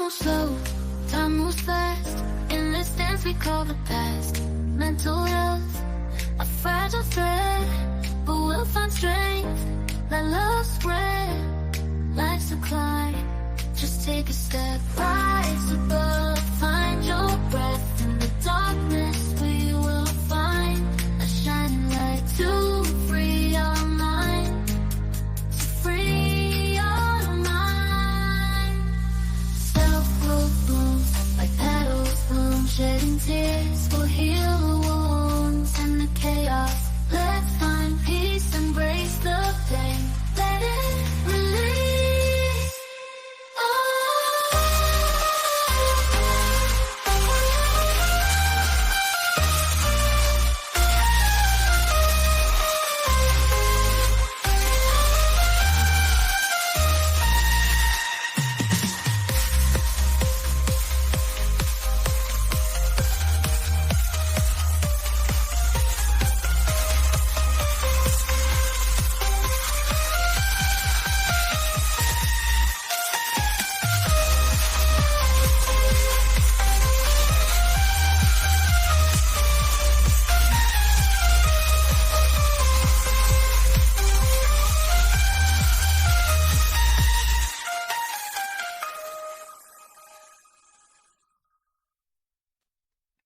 moves slow, time moves fast. In this dance we call the past. Mental health, a fragile thread, but we'll find strength. Let love spread, life's a climb. Just take a step, rise above, find your breath. In the darkness we will find a shining light to free our mind, to free our mind. Self-growth blooms like petals bloom, shedding tears will heal the wounds and the chaos. Let's find peace, embrace the pain, let it release.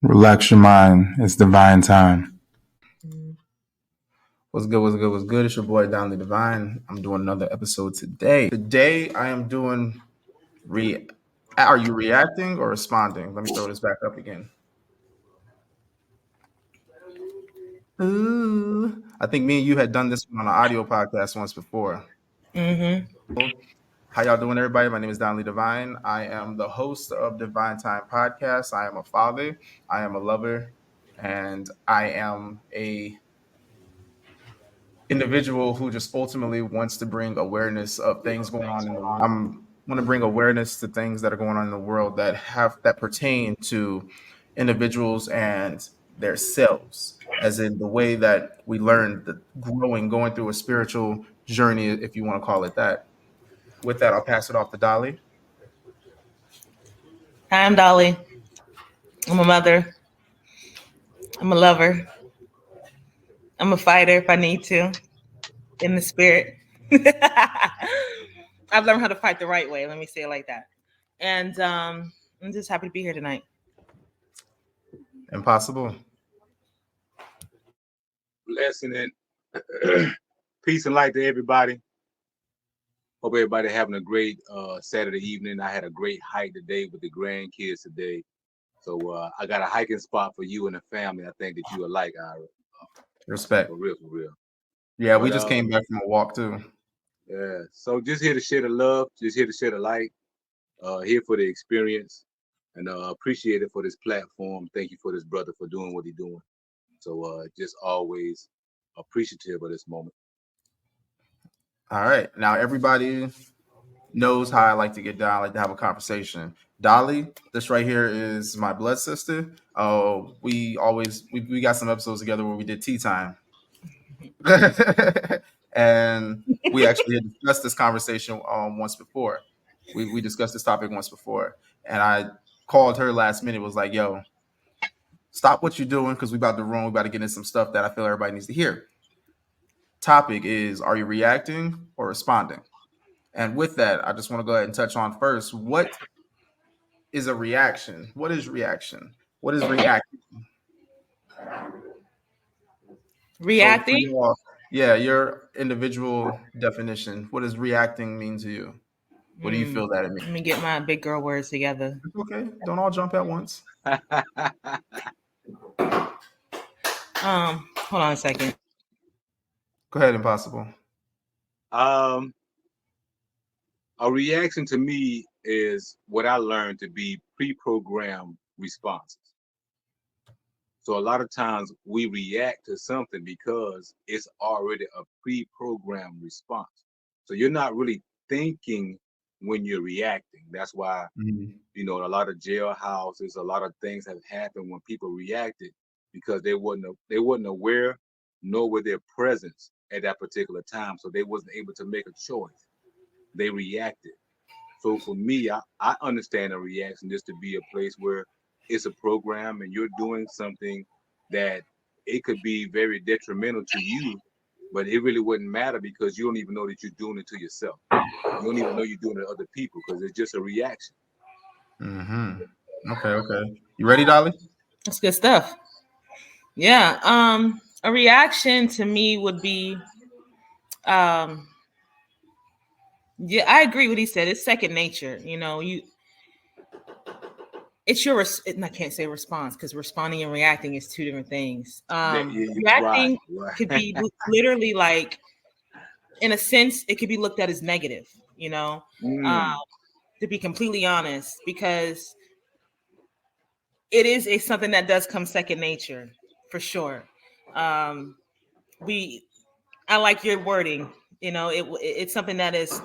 Relax your mind. It's divine time. What's good? What's good? What's good? It's your boy Donley Divine. I'm doing another episode today. Today I am doing Are you reacting or responding? Let me throw this back up again. Ooh. I think me and you had done this one on an audio podcast once before. How y'all doing, everybody? My name is Donley Divine. I am the host of Divine Time Podcast. I am a father. I am a lover, and I am a individual who just ultimately wants to bring awareness of things going on in the world. I want to bring awareness to things that are going on in the world that pertain to individuals and their selves, as in the way that we learn the going through a spiritual journey, if you want to call it that. With that, I'll pass it off to Dolly. Hi, I'm Dolly. I'm a mother. I'm a lover. I'm a fighter if I need to, in the spirit. I've learned how to fight the right way. Let me say it like that. And I'm just happy to be here tonight. Impossible. Blessing and peace and light to everybody. Hope everybody having a great Saturday evening. I had a great hike today with the grandkids today. So I got a hiking spot for you and the family. I think that you will like, Ira. Respect. For real, for real. Yeah, we just came back from a walk too. Yeah. So just here to share the love, just here to share the light, here for the experience, and appreciate it for this platform. Thank you for this brother for doing what he's doing. So just always appreciative of this moment. All right. Now everybody knows how I like to get down. I like to have a conversation. Dolly, this right here is my blood sister. We got some episodes together where we did tea time. And we actually had discussed this conversation once before. We discussed this topic once before. And I called her last minute, was like, yo, stop what you're doing because we about to run. We about to get into some stuff that I feel everybody needs to hear. Topic is, are you reacting or responding? And with that, I just want to go ahead and touch on first, what is a reaction? What is reaction? What is reacting? Reacting? So, yeah, your individual definition. What does reacting mean to you? What do you feel that it means? Let me get my big girl words together. Okay, don't all jump at once. Hold on a second. Go ahead, Impossible. A reaction to me is what I learned to be pre-programmed responses. So a lot of times we react to something because it's already a pre-programmed response. So you're not really thinking when you're reacting. That's why, you know, a lot of jailhouses, a lot of things have happened when people reacted because they wasn't aware, nor were their presence at that particular time. So they wasn't able to make a choice. They reacted. So for me, I understand a reaction just to be a place where it's a program and you're doing something that it could be very detrimental to you, but it really wouldn't matter because you don't even know that you're doing it to yourself. You don't even know you're doing it to other people because it's just a reaction. Okay, okay. You ready, Dolly? That's good stuff. Yeah. A reaction to me would be, um, yeah, I agree with what he said. It's second nature. You know, it's your. I can't say response because responding and reacting is two different things. Right, Reacting could right. be literally like, in a sense, it could be looked at as negative. You know, um, Mm, to be completely honest, because it is something that does come second nature for sure. Um, we I like your wording. You know, it's something that is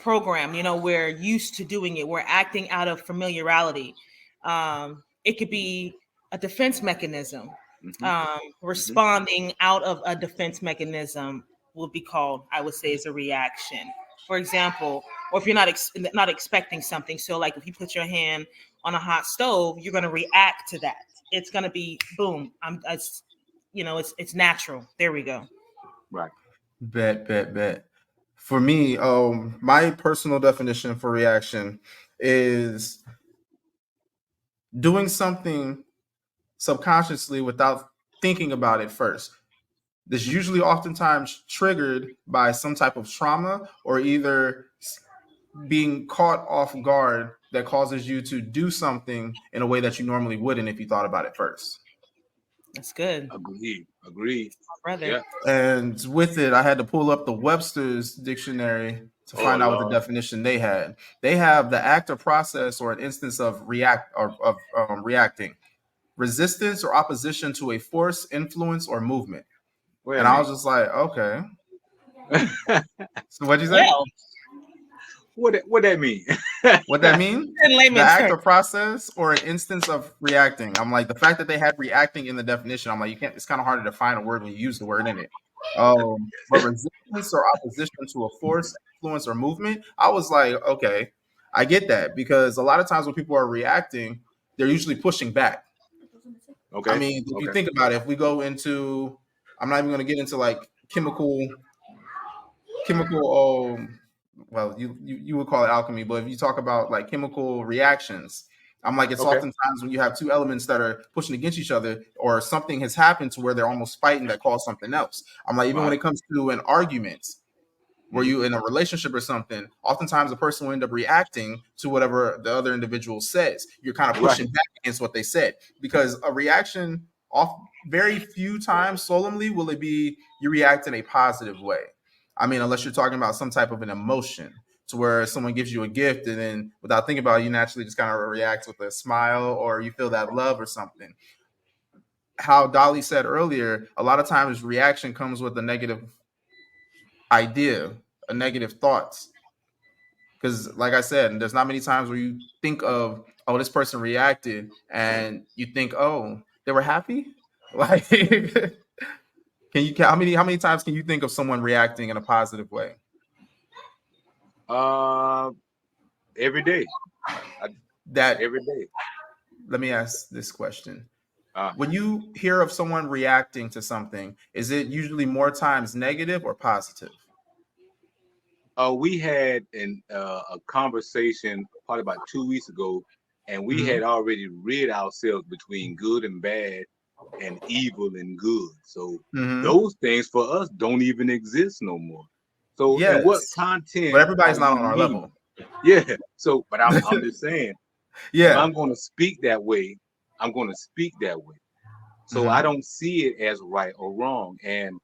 programmed. You know, we're used to doing it. We're acting out of familiarity. It could be a defense mechanism. hmm hmm Responding out of a defense mechanism will be called, I would say, is a reaction. For example, or if you're not expecting something. So, like if you put your hand on a hot stove, you're going to react to that. It's going to be boom. It's natural. There we go. Right. Bet, bet, bet. For me, my personal definition for reaction is doing something subconsciously without thinking about it first. This usually oftentimes triggered by some type of trauma or either being caught off guard that causes you to do something in a way that you normally wouldn't if you thought about it first. That's good, Agreed. Agreed. my brother. Yeah. And with it, I had to pull up the Webster's dictionary to Oh find out what the Lord. definition they had. They have the act or process or an instance of reacting, resistance or opposition to a force, influence, or movement. Wait a And I was minute. just like, okay. So what'd you say? Well, What that mean? What that mean? in The layman's act terms. or process or an instance of reacting. I'm like, the fact that they had reacting in the definition, I'm like, you can't, it's kind of hard to define a word when you use the word in it. But resistance or opposition to a force, influence, or movement, I was like, okay, I get that because a lot of times when people are reacting, they're usually pushing back. I Okay. mean, if you Okay. think about it, if we go into, I'm not even going to get into like chemical well you would call it alchemy, but if you talk about like chemical reactions, I'm like, it's Okay. oftentimes when you have two elements that are pushing against each other or something has happened to where they're almost fighting that cause something else. I'm like, even when Right. it comes to an argument where hmm you in a relationship or something, oftentimes the person will end up reacting to whatever the other individual says. You're kind of Right. pushing back against what they said because a reaction off very few times solemnly will it be you react in a positive way. I mean, unless you're talking about some type of an emotion to where someone gives you a gift and then without thinking about it, you naturally just kind of react with a smile or you feel that love or something. How Dolly said earlier, a lot of times reaction comes with a negative idea, a negative thoughts. Because, like I said, there's not many times where you think of, oh, this person reacted, and you think, oh, they were happy. Like, can you how many times can you think of someone reacting in a positive way? Uh, every day. I, That every day. let me ask this question: Uh, when you hear of someone reacting to something, is it usually more times negative or positive? we had a conversation probably about 2 weeks ago, and we Hmm. had already rid ourselves between good and bad and evil and good. So Hmm. those things for us don't even exist no more. So in what Yes, but content everybody's are not you on our level. meaning? Yeah. So, but I'm just saying, if Yeah. I'm going to speak that way, I'm going to speak that way. So I Hmm. don't see it as right or wrong. And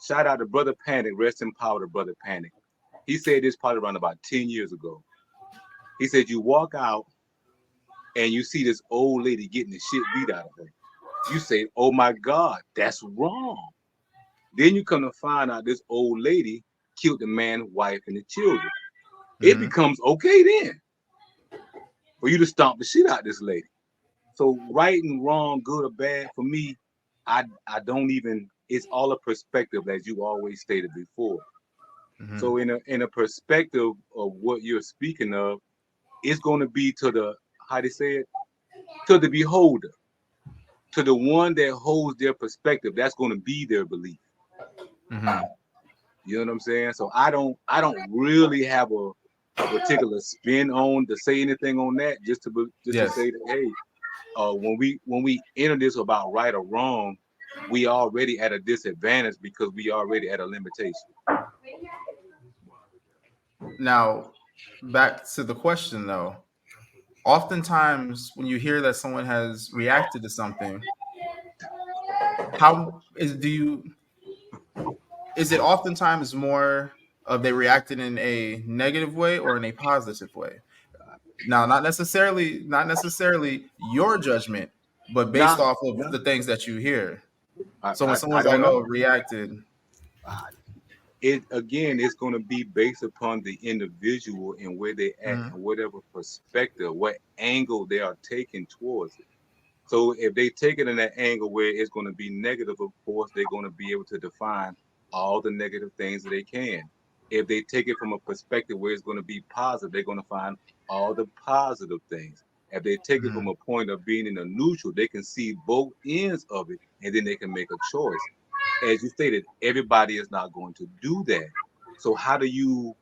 shout out to Brother Panic, rest in power to Brother Panic. He said this probably around about 10 years ago. He said, you walk out and you see this old lady getting the shit beat out of her. You say, oh my God, that's wrong. Then you come to find out this old lady killed the man, wife, and the children. It Hmm. becomes okay then for you to stomp the shit out of this lady. So right and wrong, good or bad, for me, I don't even, it's all a perspective as you always stated before. Mhm. So in a perspective of what you're speaking of, it's going to be to the, how they say it, to the beholder, to the one that holds their perspective. That's going to be their belief. Mhm. You know what I'm saying? So I don't really have a particular spin on to say anything on that. Just to Yes. say that, hey, when we enter this about right or wrong, we already at a disadvantage because we already at a limitation. Now, back to the question though. Oftentimes, when you hear that someone has reacted to something, how is do you is it oftentimes more of they reacted in a negative way or in a positive way? Now, not necessarily your judgment, but based Nah, off of nah, the things that you hear. I, So when I, I someone's like, don't "Oh, know. reacted," It again, it's going to be based upon the individual and where they at Mhm. and whatever perspective, what angle they are taking towards it. So if they take it in that angle where it's going to be negative, of course, they're going to be able to define all the negative things that they can. If they take it from a perspective where it's going to be positive, they're going to find all the positive things. If they take it from Mhm. a point of being in a neutral, they can see both ends of it and then they can make a choice. As you stated, everybody is not going to do that. So how do you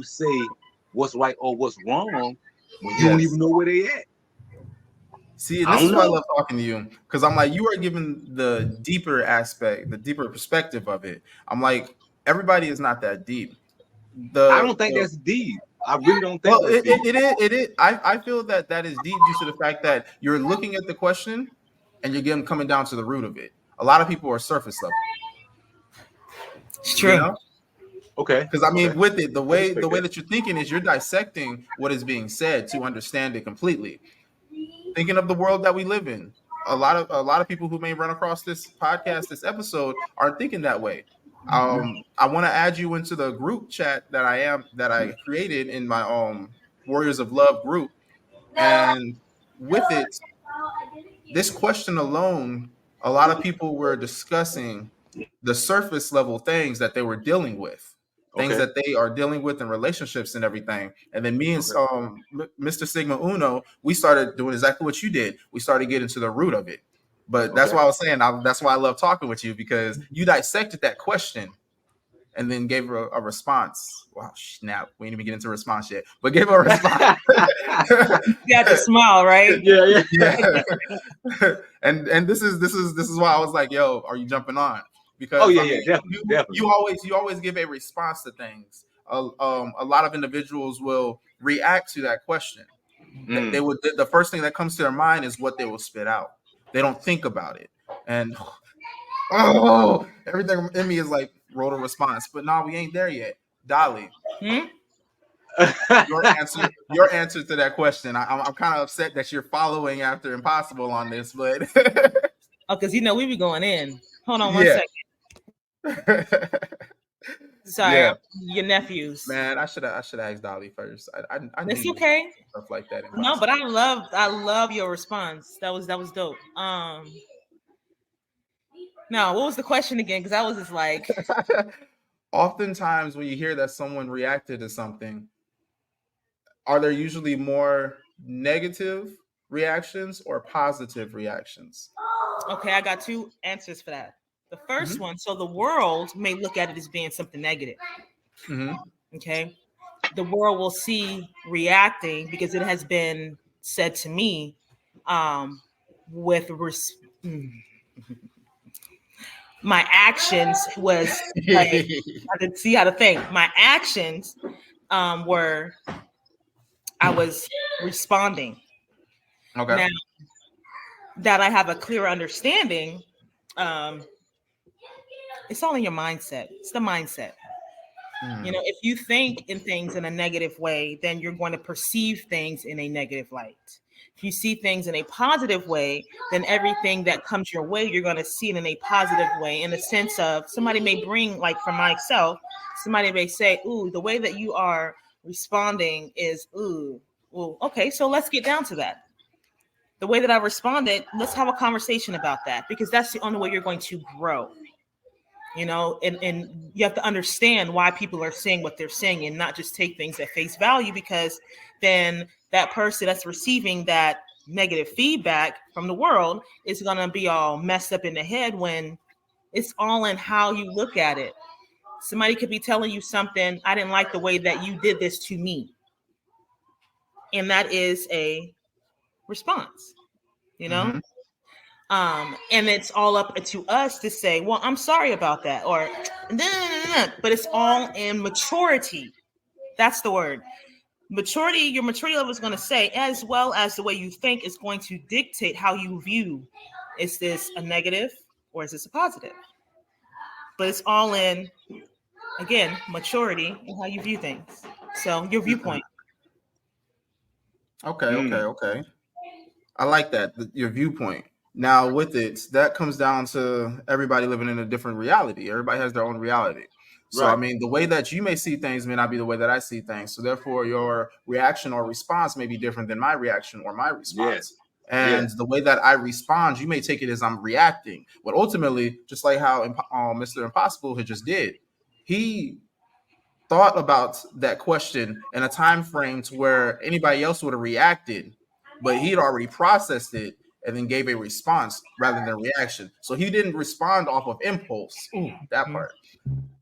say what's right or what's wrong when you don't Yes. even know where they at? See, and I this don't is why I know. love talking to you because I'm like, you are given the deeper aspect, the deeper perspective of it. I'm like, everybody is not that deep. I The, don't think the that's deep. I really don't think well, that's deep. it is. I feel that that is deep due to the fact that you're looking at the question and you're getting coming down to the root of it. A lot of people are surface level, It's you true. know. Okay, Because I okay, mean, with it, the I way the respect way that. that you're thinking is you're dissecting what is being said to understand it completely. Thinking of the world that we live in, a lot of people who may run across this podcast, this episode, aren't thinking that way. I want to add you into the group chat that I created in my Warriors of Love group, and with it, this question alone, a lot of people were discussing the surface level things that they were dealing with, things Okay, that they are dealing with in relationships and everything. And then me and okay. Mr. Sigma Uno, we started doing exactly what you did. We started getting to the root of it. But that's Okay. why I was saying that's why I love talking with you because you dissected that question and then gave a response. Wow, snap! We ain't even get into response yet, but gave a response. You got to smile, right? Yeah, yeah. Yeah. And this is why I was like, yo, are you jumping on? Oh Because yeah, I yeah, mean, definitely, definitely. you always give a response to things. A lot of individuals will react to that question. They Mm. would the first thing that comes to their mind is what they will spit out. They don't think about it, and everything in me is like wrote a response. But no, we ain't there yet. Dolly, Hmm? your answer to that question. I'm kind of upset that you're following after Impossible on this, but Oh, because we be going in. Hold on one yeah, second. Sorry, yeah, your nephews. man. I should have asked Dolly first. I knew It's you was gonna okay. say stuff like that. No, but Impossible. I love your response. That was dope. Now what was the question again? Because I was just like, Oftentimes, when you hear that someone reacted to something, are there usually more negative reactions or positive reactions? okay, I got two answers for that. The first Hmm. one, so the world may look at it as being something negative. Hmm. Okay, the world will see reacting because it has been said to me, um, with my actions was like I didn't see how to think. My actions were I was responding. Okay. Now that I have a clear understanding, um, it's all in your mindset. It's the mindset. Hmm. If you think in things in a negative way, then you're going to perceive things in a negative light. If you see things in a positive way, then everything that comes your way, you're going to see it in a positive way. In the sense of somebody may bring, like for myself, somebody may say, "Ooh, the way that you are responding is ooh." Well, okay, so let's get down to that. The way that I responded, let's have a conversation about that because that's the only way you're going to grow. you know, and you have to understand why people are saying what they're saying and not just take things at face value, because then that person that's receiving that negative feedback from the world is going to be all messed up in the head, when it's all in how you look at it. Somebody could be telling you something, I didn't like the way that you did this to me. And that is a response, you know? Mhm. And it's all up to us to say, well, I'm sorry about that, or but it's all in maturity. That's the word. Maturity, your maturity level is going to say, as well as the way you think is going to dictate how you view, is this a negative or is this a positive? But it's all in, again, maturity and how you view things. So your viewpoint. Okay. I like that, your viewpoint. Now, with it, that comes down to everybody living in a different reality. Everybody has their own reality. So, I Right. mean, the way that you may see things may not be the way that I see things. So, therefore, your reaction or response may be different than my reaction or my Yes. response. And Yes. the way that I respond, you may take it as I'm reacting. But ultimately, just like how Mr. Impossible had just did, he thought about that question in a time frame to where anybody else would have reacted, but he had already processed it and then gave a response rather than reaction. So he didn't respond off of impulse. Ooh, that part.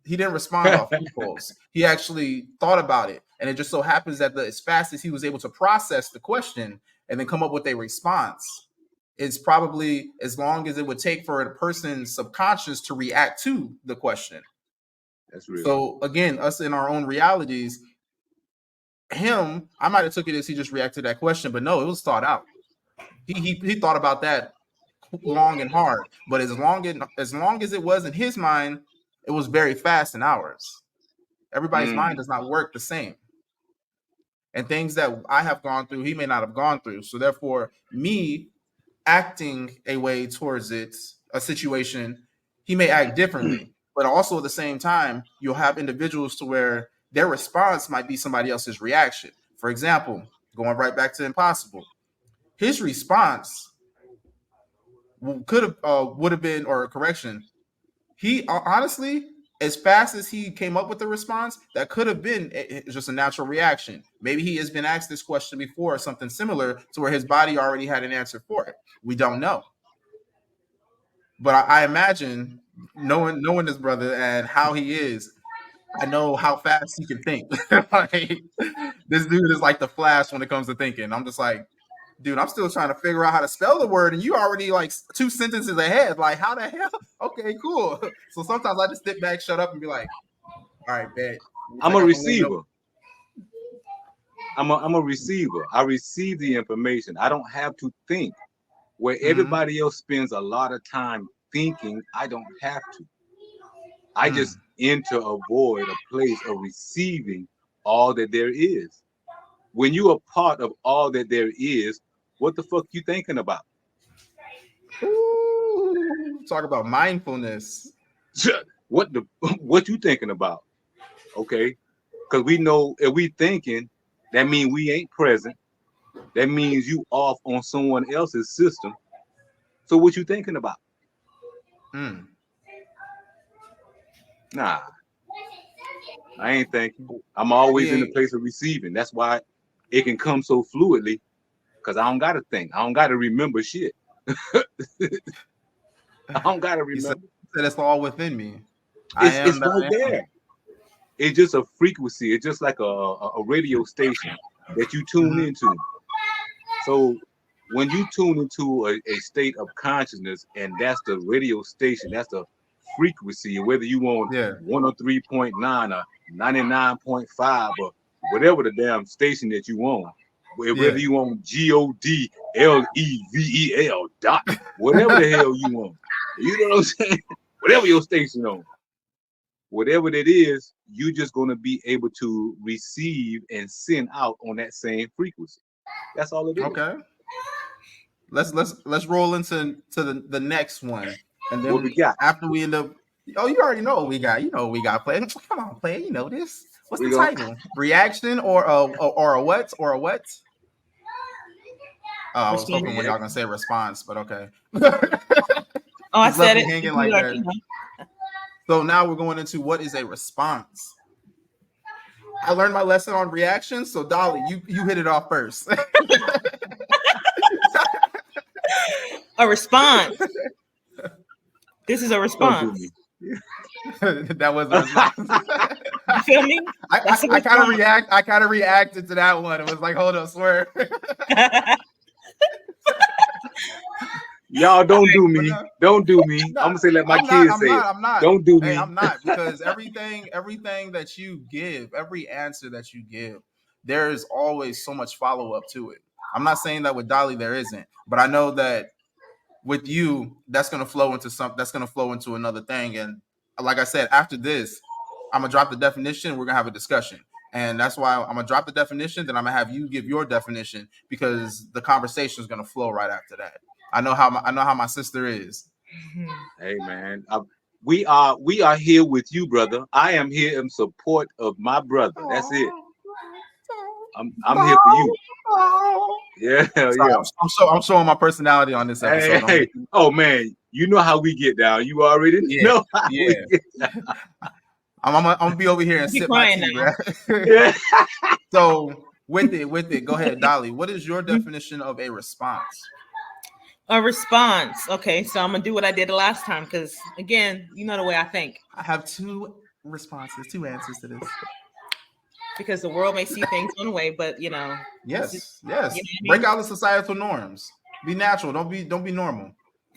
He didn't respond off impulse. He actually thought about it. And it just so happens that as fast as he was able to process the question and then come up with a response, it's probably as long as it would take for a person's subconscious to react to the question. That's real. So again, us in our own realities, I might have took it as he just reacted to that question, but no, it was thought out. He thought about that long and hard. But as long as it was in his mind, it was very fast in ours. Everybody's mind does not work the same. And things that I have gone through, he may not have gone through. So therefore, me acting a way towards it, a situation, he may act differently. But also at the same time, you'll have individuals to where their response might be somebody else's reaction. For example, going right back to Impossible, his response would have been, or correction, he honestly, as fast as he came up with the response, that could have been just a natural reaction. Maybe he has been asked this question before or something similar to where his body already had an answer for it. We don't know. But I imagine knowing this brother and how he is, I know how fast he can think. Like, this dude is like the Flash when it comes to thinking. I'm just like, dude, I'm still trying to figure out how to spell the word, and you already like 2 sentences ahead. Like, how the hell? Okay, cool. So sometimes I just sit back, shut up, and be like, all right, bet. I'm a receiver. I'm a receiver. I receive the information. I don't have to think. Where everybody else spends a lot of time thinking, I don't have to. I just enter a void, a place of receiving all that there is. When you are part of all that there is, what the fuck you thinking about? Ooh, talk about mindfulness. What you thinking about? Okay, because we know if we thinking, that means we ain't present. That means you off on someone else's system. So what you thinking about? Nah, I ain't thinking. I'm always in the place of receiving. That's why it can come so fluidly, because I don't gotta think. I don't gotta remember shit. I don't gotta remember. He said it's all within me. It's right there. It's just a frequency. It's just like a radio station that you tune into. So when you tune into a state of consciousness, and that's the radio station, that's the frequency, whether you want 103.9 or 99.5 or whatever the damn station that you want, whether you want GODLEVEL dot, whatever the hell you want, you know what I'm saying? Whatever your station on, whatever that is, you're just going to be able to receive and send out on that same frequency. That's all it is. Okay. Let's roll into the next one, and then what we got after we end up. Oh, you already know what we got. You know what we got. Play. Come on, play. You know this. What's the title? Reaction or a what? Or a what? Oh, I was hoping when y'all gonna say response, but okay. Oh, I said it. Hanging like that. So now we're going into what is a response. I learned my lesson on reactions. So Dolly, you hit it off first. A response. This is a Don't do response. me. That was a response. You feel me? That's a I kind of response. I kind of reacted to that one. It was like, hold up, swear. Y'all don't do me. no. Don't do me. No, I'm gonna say let my I'm kids not. say it. I'm not. Don't do Hey, me. I'm not, because everything that you give, every answer that you give, there is always so much follow up to it. I'm not saying that with Dolly there isn't, but I know that with you, that's gonna flow into something. That's gonna flow into another thing. And like I said, after this, I'm gonna drop the definition. We're gonna have a discussion, and that's why I'm gonna drop the definition. Then I'm gonna have you give your definition, because the conversation is gonna flow right after that. I know how my sister is. Hey man, we are here with you, brother. I am here in support of my brother. That's it. I'm here for you. Yeah, Sorry, yeah. I'm showing my personality on this episode. Hey. Oh man, you know how we get down. You already know how we get down. I'm gonna be over here and Be sip my crying tea, now. right? Yeah. So with it, go ahead, Dolly. What is your definition of a response? A response. Okay, so I'm gonna do what I did the last time, because again, you know the way I think. I have two answers to this. Because the world may see things one way, but Yes. you know what I Break mean? out the societal norms. Be natural. Don't be normal.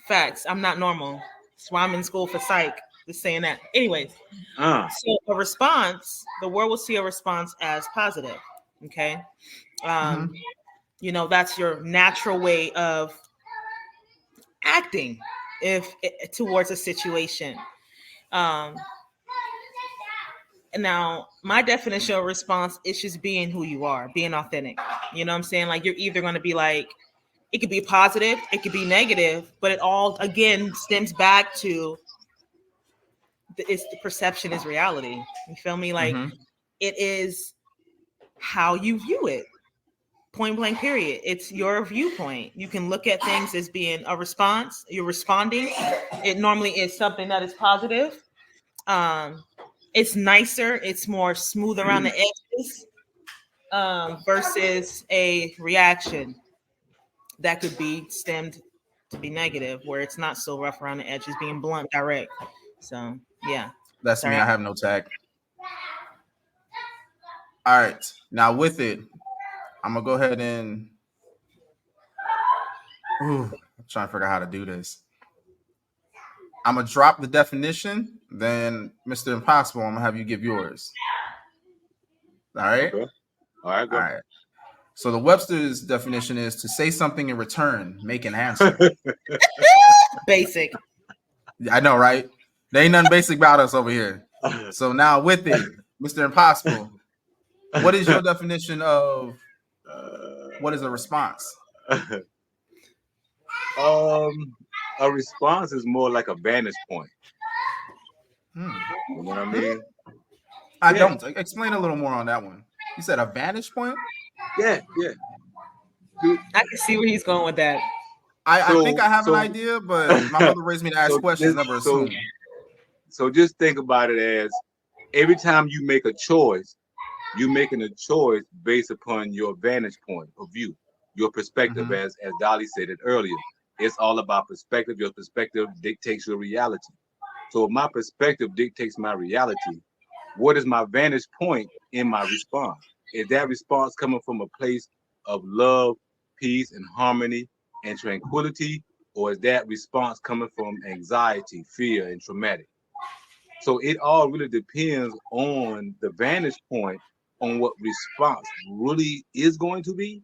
Facts. I'm not normal. That's why I'm in school for psych. Just saying that. Anyways, so a response, the world will see a response as positive. Okay. That's your natural way of acting towards a situation. Now, my definition of response is just being who you are, being authentic. You know what I'm saying? Like, you're either going to be like, it could be positive, it could be negative, but it all, again, stems back to the perception is reality. You feel me? Like, it is how you view it. Point blank, period. It's your viewpoint. You can look at things as being a response. You're responding. It normally is something that is positive. It's nicer. It's more smooth around the edges versus a reaction that could be stemmed to be negative, where it's not so rough around the edges, being blunt, direct. So, yeah. That's me. I have no tag. All right. Now with it, I'm gonna go ahead and I'm trying to figure out how to do this. I'm gonna drop the definition, then Mr. Impossible, I'm gonna have you give yours. All right. Okay. All right. Go. All right. So the Webster's definition is to say something in return, make an answer. Basic. I know, right? There ain't nothing basic about us over here. So now with it, Mr. Impossible, what is your definition of what is a response? A response is more like a vantage point. You know what I mean? I don't. Explain a little more on that one. You said a vantage point? Yeah. I can see where he's going with that. I think I have an idea, but my mother raised me to ask questions, never assume. So just think about it as every time you make a choice, you're making a choice based upon your vantage point of view, your perspective, as Dolly said it earlier. It's all about perspective. Your perspective dictates your reality. So if my perspective dictates my reality, what is my vantage point in my response? Is that response coming from a place of love, peace, and harmony and tranquility, or is that response coming from anxiety, fear, and traumatic? So it all really depends on the vantage point on what response really is going to be,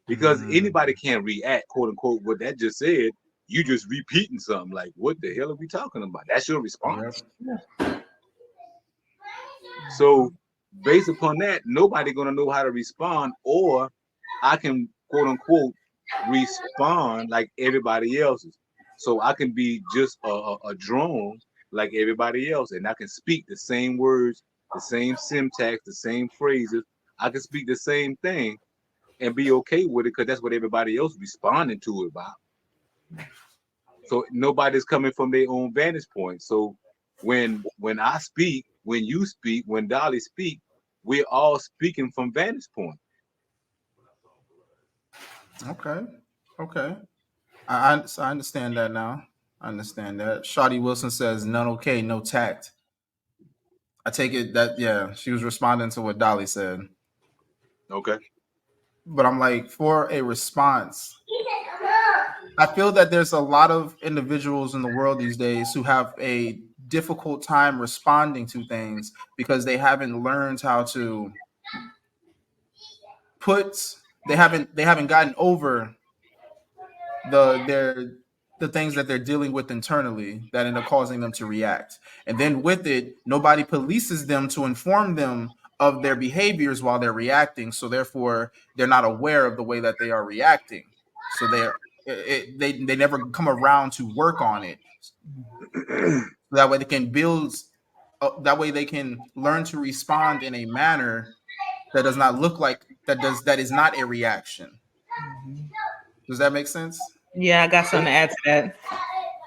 because anybody can react, quote unquote, what that just said. You just repeating something like, what the hell are we talking about? That's your response. Yep. So based upon that, nobody gonna know how to respond, or I can, quote unquote, respond like everybody else's. So I can be just a drone like everybody else, and I can speak the same words, the same syntax, the same phrases. I can speak the same thing and be okay with it, because that's what everybody else responding to it about. So nobody's coming from their own vantage point. So when I speak, when you speak, when Dolly speak, we're all speaking from vantage point. Okay. Okay. I understand that now. I understand that. Shawty Wilson says none okay, no tact. I take it that yeah, she was responding to what Dolly said. Okay. But I'm like, for a response, I feel that there's a lot of individuals in the world these days who have a difficult time responding to things because they haven't learned how to put they haven't gotten over their the things that they're dealing with internally that end up causing them to react. And then with it, nobody polices them to inform them of their behaviors while they're reacting. So therefore, they're not aware of the way that they are reacting. So they never come around to work on it. That way they can build. That way they can learn to respond in a manner that does not look like that is not a reaction. Does that make sense? Yeah, I got something to add to that.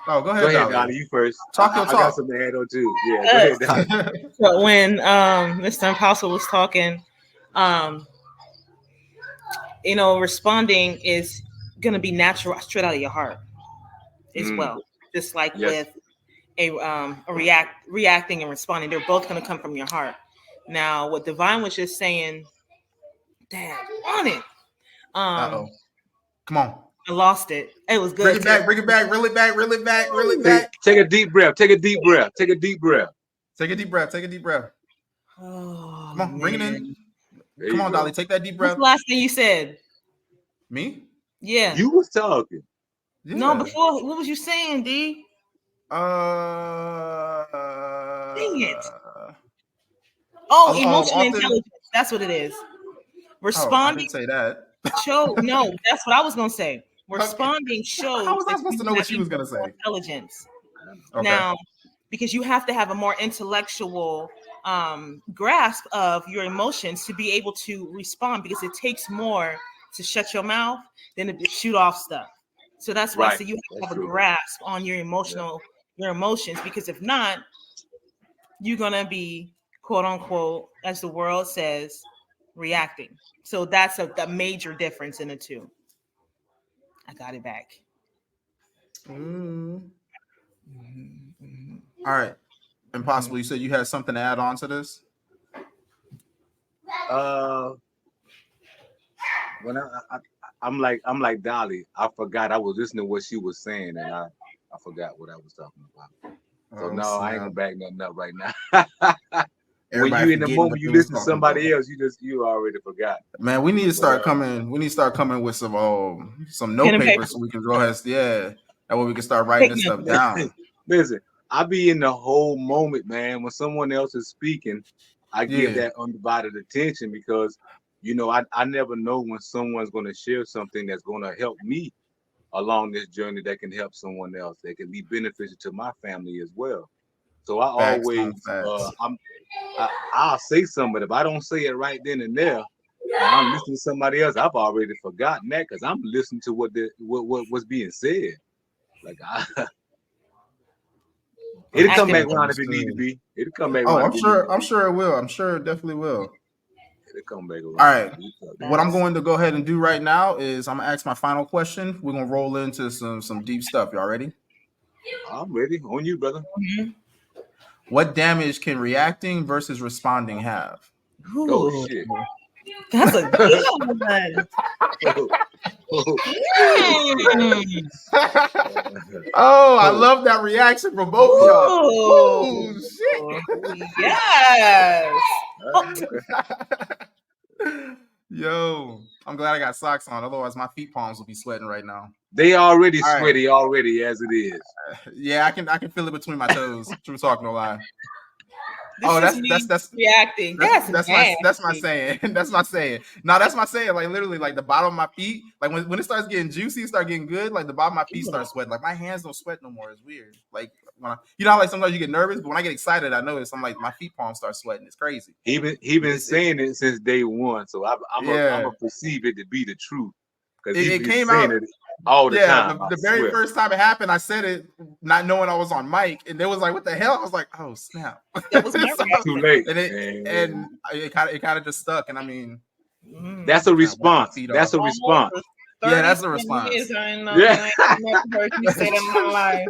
Oh, go Go ahead, ahead, Dolly. Dolly. You first. Talk your I got talk. something to add on too. Yeah, go ahead, Dolly. So when Mr. Impossible was talking, um, responding is gonna be natural, straight out of your heart as well. Just like Yes. with a reacting and responding, they're both gonna come from your heart. Now, what Divine was just saying, Dad, on it. Uh-oh. Come on. I lost it. It was good. Bring it back, bring it back, reel it back, reel it back, reel it back. Take a deep breath. Take a deep breath. Take a deep breath. Take a deep breath. Take a deep breath. Oh, Come on, bring it in. man. There Come you on, go. Dolly. Take that deep What's breath. the last thing you said? Me? Yeah. You was talking. Yeah. No, before, what was you saying, D? Dang it. Oh, emotional often? intelligence. That's what it is. Oh, I Responding didn't say that. no, that's what I was gonna say. Responding shows How was I that supposed you to know what have she was gonna say? intelligence. Okay. Now, because you have to have a more intellectual grasp of your emotions to be able to respond, because it takes more to shut your mouth than to shoot off stuff. So that's why I say you have to That's have a true. grasp on your emotions, because if not, you're gonna be, quote unquote, as the world says, reacting. So that's the major difference in the two. I got it back. Mm. All right. Impossible. You said you had something to add on to this? When I'm like Dolly. I forgot. I was listening to what she was saying, and I forgot what I was talking about. So no, I ain't gonna back nothing up right now. When you in the moment, you listen to somebody else, you already forgot. Man, we need to start coming. We need to start coming with some note paper so we can go ahead. Yeah, that way we can start writing this stuff down. Listen, I be in the whole moment, man. When someone else is speaking, I give that undivided attention, because I never know when someone's going to share something that's going to help me along this journey, that can help someone else, that can be beneficial to my family as well. So I always I'll say something, but if I don't say it right then and there, and I'm listening to somebody else, I've already forgotten that, because I'm listening to what's being said. Like it'll come back around if it need to be. It'll come back around. I'm sure it will. I'm sure it definitely will. It'll come back around. All right. What I'm going to go ahead and do right now is I'm gonna ask my final question. We're gonna roll into some deep stuff. Y'all ready? I'm ready. On you, brother. Mm-hmm. What damage can reacting versus responding have? Oh shit. That's a good one. Oh, I love that reaction from both of y'all. Oh, shit. Yes. Yo, I'm glad I got socks on. Otherwise, my feet palms will be sweating right now. They already sweaty already as it is. Yeah, I can feel it between my toes. True talk, no lie. That's reacting. That's my saying. That's my saying. No, that's my saying. Like literally, like the bottom of my feet, like when it starts getting juicy, start getting good, like the bottom of my feet start sweating. Like my hands don't sweat no more. It's weird. Like when like sometimes you get nervous, but when I get excited, I notice I'm like my feet palms start sweating. It's crazy. He been saying it since day one, so I'm gonna perceive it to be the truth, because it came out. all the Yeah, time. I the very swear. first time it happened, I said it not knowing I was on mic, and they was like, "What the hell?" I was like, "Oh snap!" That was my So, Too reaction. late. and it kind of just stuck, and I mean, That's a kind of wet my response. feet That's off. a Almost response. for Yeah, 30 that's a response. years, I ain't know Yeah. I ain't never heard you say that in my life.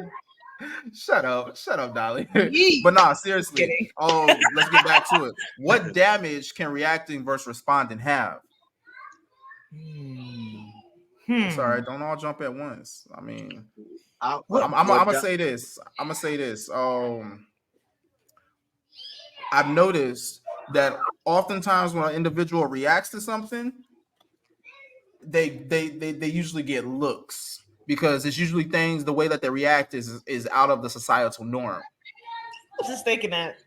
Shut up, Dolly. Yeet. But nah, Just seriously. kidding. Oh, let's get back to it. What damage can reacting versus responding have? It's all right. Don't all jump at once. I mean, What? I'm gonna say this. I'm gonna say this. I've noticed that oftentimes when an individual reacts to something, they usually get looks because it's usually things the way that they react is out of the societal norm. I was just thinking that.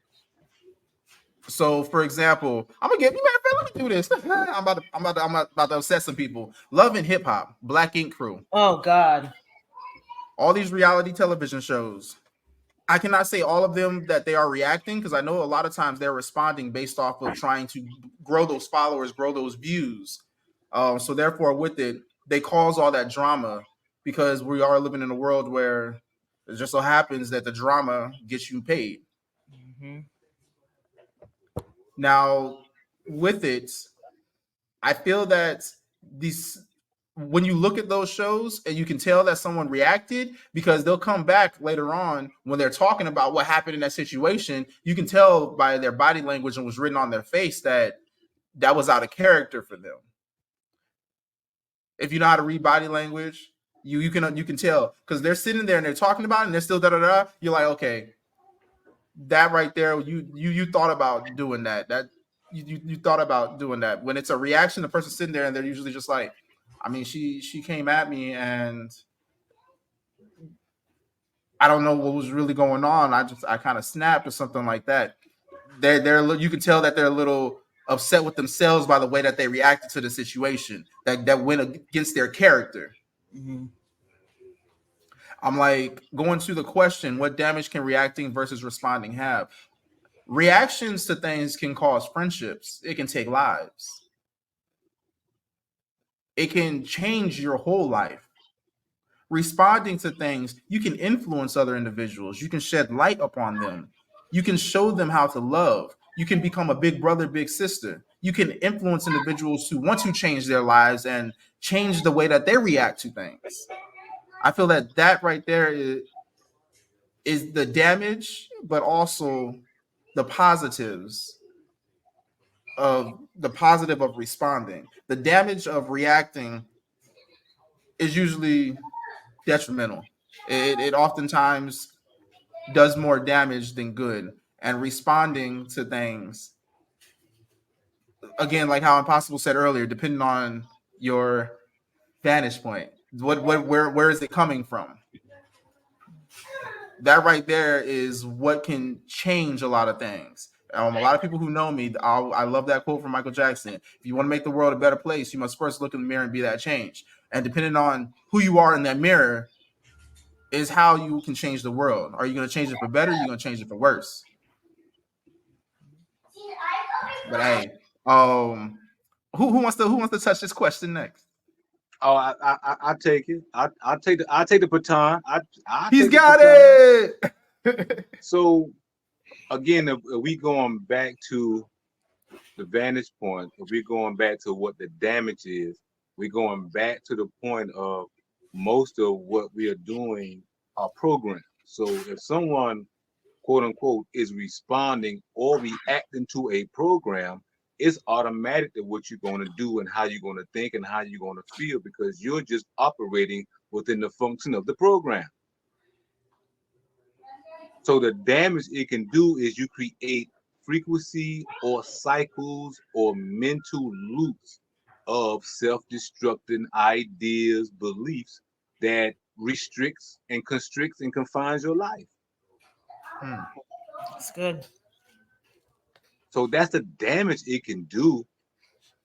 So, for example, I'm gonna get you man. Let me do this. I'm about to upset some people. Love and Hip Hop, Black Ink Crew, Oh God. all these reality television shows. I cannot say all of them that they are reacting because I know a lot of times they're responding based off of trying to grow those followers, grow those views. So therefore, with it, they cause all that drama because we are living in a world where it just so happens that the drama gets you paid. Now, with it, I feel that these when you look at those shows and you can tell that someone reacted because they'll come back later on when they're talking about what happened in that situation, you can tell by their body language and was written on their face that that was out of character for them. If you know how to read body language, you can tell because they're sitting there and they're talking about it and they're still da da da. You're like, okay, that right there, you thought about doing that. That you thought about doing that. When it's a reaction, the person sitting there and they're usually just like, I mean, she came at me and I don't know what was really going on. I kind of snapped or something like that. They're you can tell that they're a little upset with themselves by the way that they reacted to the situation that went against their character. I'm like going to the question, what damage can reacting versus responding have? Reactions to things can cause friendships. It can take lives. It can change your whole life. Responding to things, you can influence other individuals. You can shed light upon them. You can show them how to love. You can become a big brother, big sister. You can influence individuals who want to change their lives and change the way that they react to things. I feel that that right there is the damage, but also the positives of the positive of responding. The damage of reacting is usually detrimental. It oftentimes does more damage than good. And responding to things, again, like how Impossible said earlier, depending on your vantage point, where is it coming from? That right there is what can change a lot of things. A lot of people who know me, I love that quote from Michael Jackson. If you want to make the world a better place, you must first look in the mirror and be that change. And depending on who you are in that mirror, is how you can change the world. Are you going to change it for better? Or are you going to change it for worse? But hey, who wants to touch this question next? Oh, I take it. I take the baton. I He's take the got baton. it. So again, if we going back to the vantage point, if we're going back to what the damage is, we're going back to the point of most of what we are doing are programmed. So if someone, quote unquote, is responding or reacting to a program, it's automatic that what you're going to do and how you're going to think and how you're going to feel because you're just operating within the function of the program. So the damage it can do is you create frequency or cycles or mental loops of self-destructing ideas, beliefs that restricts and constricts and confines your life. It's good. So that's the damage it can do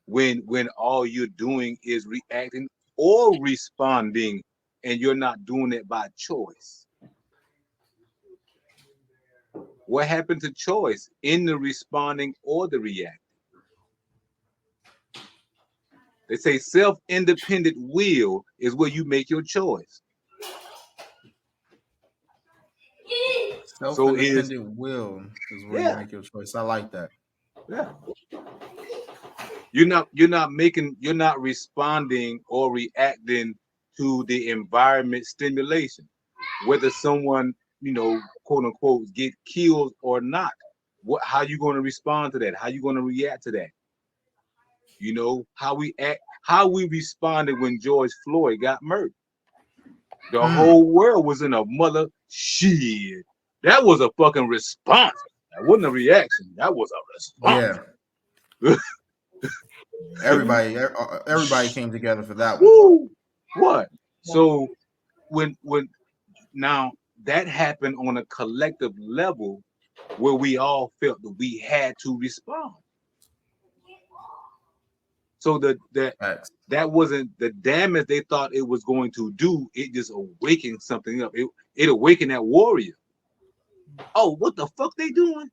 when all you're doing is reacting or responding and you're not doing it by choice. What happened to choice in the responding or the reacting? They say self-independent will is where you make your choice. So is Self-independent will is where you yeah, make your choice. I like that. yeah. You're not responding or reacting to the environment stimulation, whether someone, quote unquote, get killed or not. How you going to respond to that? How you going to react to that? How we responded when George Floyd got murdered. The Mm. whole world was in a mother shit. That was a fucking response. That wasn't a reaction. That was a response. Yeah. Everybody came together for that one. Woo! What? So when now that happened on a collective level where we all felt that we had to respond. So Facts. that wasn't the damage they thought it was going to do. It just awakened something up. It awakened that warrior. Oh, what the fuck they doing?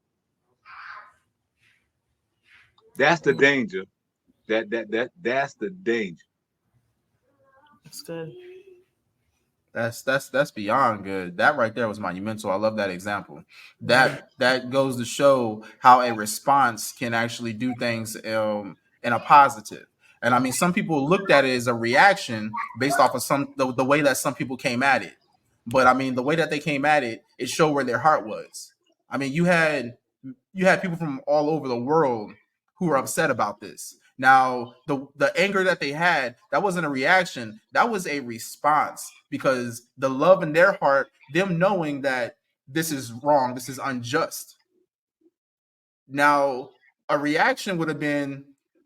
That's the danger. That's the danger. That's good. That's beyond good. That right there was monumental. I love that example. That goes to show how a response can actually do things in a positive. And I mean, some people looked at it as a reaction based off of the way that some people came at it. But I mean, the way that they came at it, it showed where their heart was. I mean, you had people from all over the world who were upset about this. Now, the anger that they had, that wasn't a reaction, that was a response because the love in their heart, them knowing that this is wrong, this is unjust. Now, a reaction would have been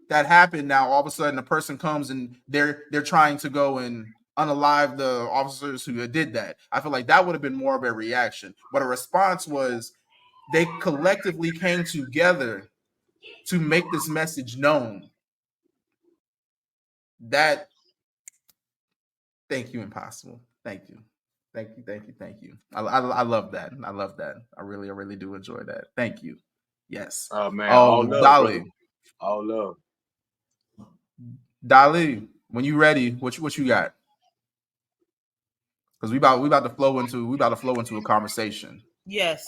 that happened. Now, all of a sudden, a person comes and they're trying to go and unalive the officers who did that. I feel like that would have been more of a reaction. But a response was they collectively came together to make this message known. That Thank you, Impossible. Thank you. Thank you. Thank you. Thank you. I love that. I love that. I really do enjoy that. Thank you. Yes. Oh man, all love, brother. Dolly. All love. Dolly, when you ready, what you got? Because we about to flow into a conversation. Yes.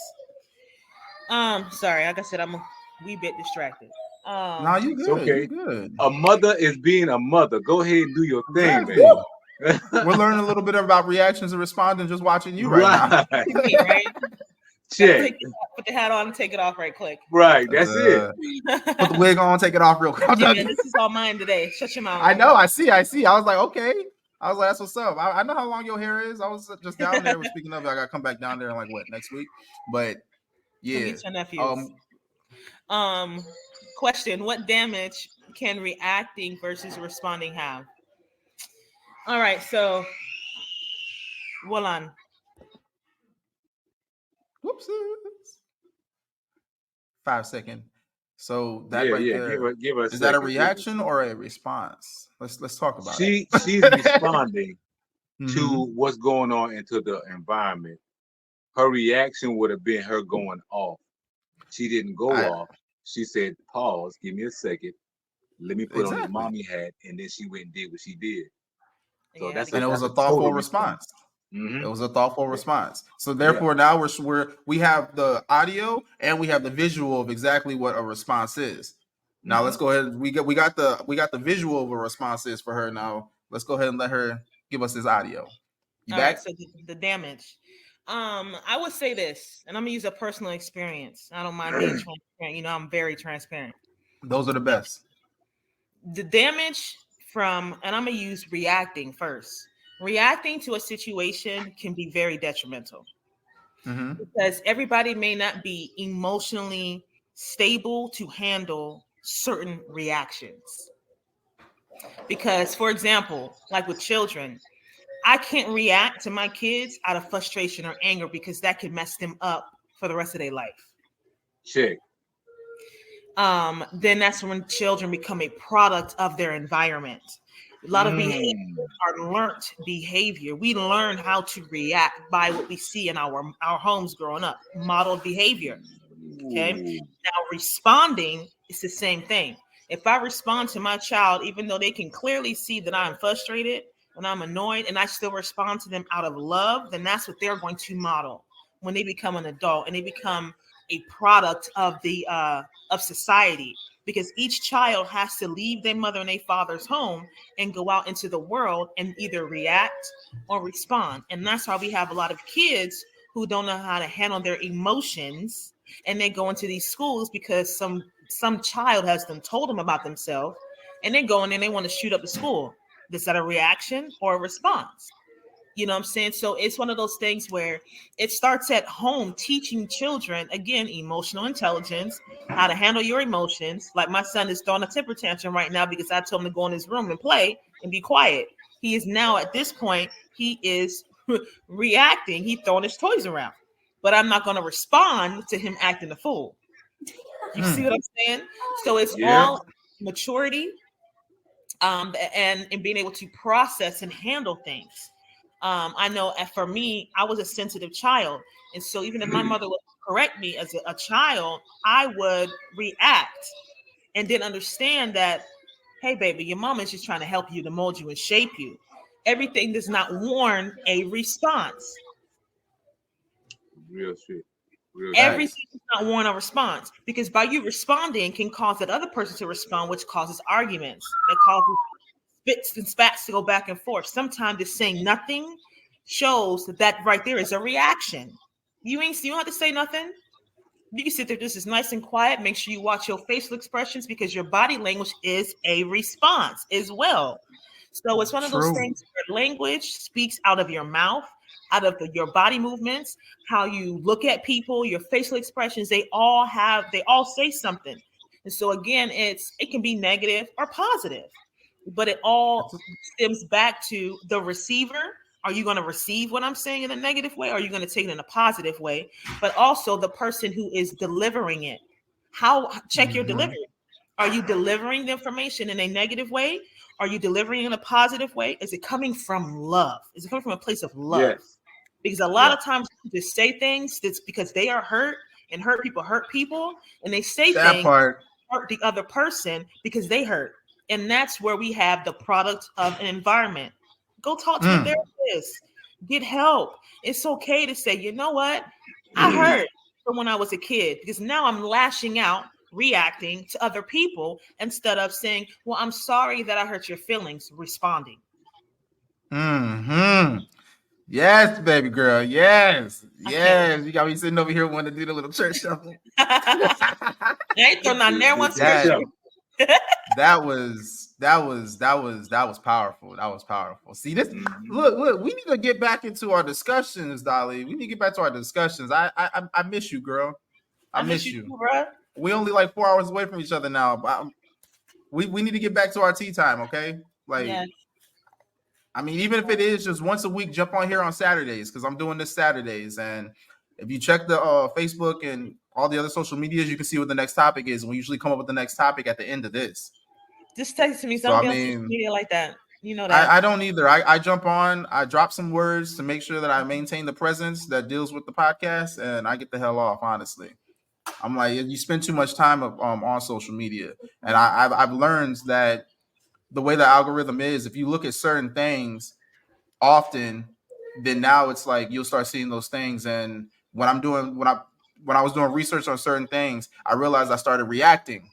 Sorry, like I said, I'm a wee bit distracted. Nah, you It's good. You okay. good. A mother is being a mother. Go ahead and do your thing, Exactly. man. We're learning a little bit about reactions and responding just watching you right now. Right. Me, right? Check. Put the hat on and take it off right quick. Right. That's it. Put the wig on, take it off real quick. Yeah, this is all mine today. Shut your mouth. I know. I see. I was like, okay. I was like, that's what's up. I know how long your hair is. I was just down there. Speaking of, I got to come back down there in like what, next week? But yeah. Meet your nephews. Question: what damage can reacting versus responding have? All right, so Wolan. Whoopsies. 5 second. So that Yeah, right yeah. there. Give her a Is that a second. reaction or a response? Let's talk about it. She's responding Mhm. to what's going on into the environment. Her reaction would have been her going off. She didn't go off. She said, pause, give me a second. Let me put on the Exactly. mommy hat. And then she went and did what she did. So Yeah, that's And it was a total thoughtful response. Mhm. It was a thoughtful response. So therefore, now we have the audio and we have the visual of exactly what a response is. Now let's go ahead. We got the visual of a response is for her. Now let's go ahead and let her give us this audio. You All back? right, so the damage. I would say this, and I'm gonna use a personal experience. I don't mind being transparent. You know, I'm very transparent. Those are the best. The damage from, and I'm gonna use reacting first. Reacting to a situation can be very detrimental because everybody may not be emotionally stable to handle certain reactions. Because, for example, like with children, I can't react to my kids out of frustration or anger because that could mess them up for the rest of their life. Check. Then that's when children become a product of their environment. A lot of behaviors are learned behavior. We learn how to react by what we see in our homes growing up, modeled behavior. Okay. Now responding is the same thing. If I respond to my child, even though they can clearly see that I'm frustrated and I'm annoyed, and I still respond to them out of love, then that's what they're going to model when they become an adult and they become a product of society. Because each child has to leave their mother and their father's home and go out into the world and either react or respond. And that's why we have a lot of kids who don't know how to handle their emotions, and they go into these schools because some child has them told them about themselves, and they go in and they want to shoot up the school. Is that a reaction or a response? You know what I'm saying? So it's one of those things where it starts at home, teaching children, again, emotional intelligence, how to handle your emotions. Like my son is throwing a temper tantrum right now because I told him to go in his room and play and be quiet. He is now at this point, he is reacting. He's throwing his toys around. But I'm not going to respond to him acting a fool. You see what I'm saying? So it's Yeah. all maturity, and being able to process and handle things. I know for me, I was a sensitive child. And so even if my mother would correct me as a child, I would react and didn't understand that, hey, baby, your mom is just trying to help you, to mold you and shape you. Everything does not warrant a response. Real shit. Real shit. Facts. Everything does not warrant a response, because by you responding can cause that other person to respond, which causes arguments, that causes spits and spats to go back and forth. Sometimes just saying nothing shows that right there is a reaction. You don't have to say nothing. You can sit there just as nice and quiet. Make sure you watch your facial expressions, because your body language is a response as well. So it's one of those True. things where language speaks out of your mouth, out of your body movements, how you look at people, your facial expressions. They all say something. And so again, it can be negative or positive, but it all stems back to the receiver. Are you going to receive what I'm saying in a negative way? Or are you going to take it in a positive way? But also the person who is delivering it. Check your delivery. Are you delivering the information in a negative way? Are you delivering in a positive way? Is it coming from love? Is it coming from a place of love? Yes. Because a lot of times you just say things that's because they are hurt, and hurt people, and they say That things part. hurt the other person because they hurt. And that's where we have the product of an environment. Go talk to a therapist. Get help. It's okay to say, you know what? I hurt from when I was a kid, because now I'm lashing out, reacting to other people, instead of saying, well, I'm sorry that I hurt your feelings, responding. Yes, baby girl. Yes. I can't. Yes. You got me sitting over here wanting to do the little church shuffle. I ain't throwing on there one That- scripture. that was powerful. That was powerful. See this? Look. We need to get back into our discussions, Dolly. We need to get back to our discussions. I miss you, girl. I miss you. Too, bro. We only like 4 hours away from each other now. But we need to get back to our tea time, okay? Like, Yeah. I mean, even if it is just once a week, jump on here on Saturdays, because I'm doing this Saturdays. And if you check the Facebook and all the other social medias, you can see what the next topic is. We usually come up with the next topic at the end of this. Just text it to me. So, Don't I be on social mean, media like that. You know that. I don't either. I jump on, I drop some words to make sure that I maintain the presence that deals with the podcast, and I get the hell off, honestly. I'm like, you spend too much time on social media. And I've learned that the way the algorithm is, if you look at certain things often, then now it's like you'll start seeing those things. And when I was doing research on certain things, I realized I started reacting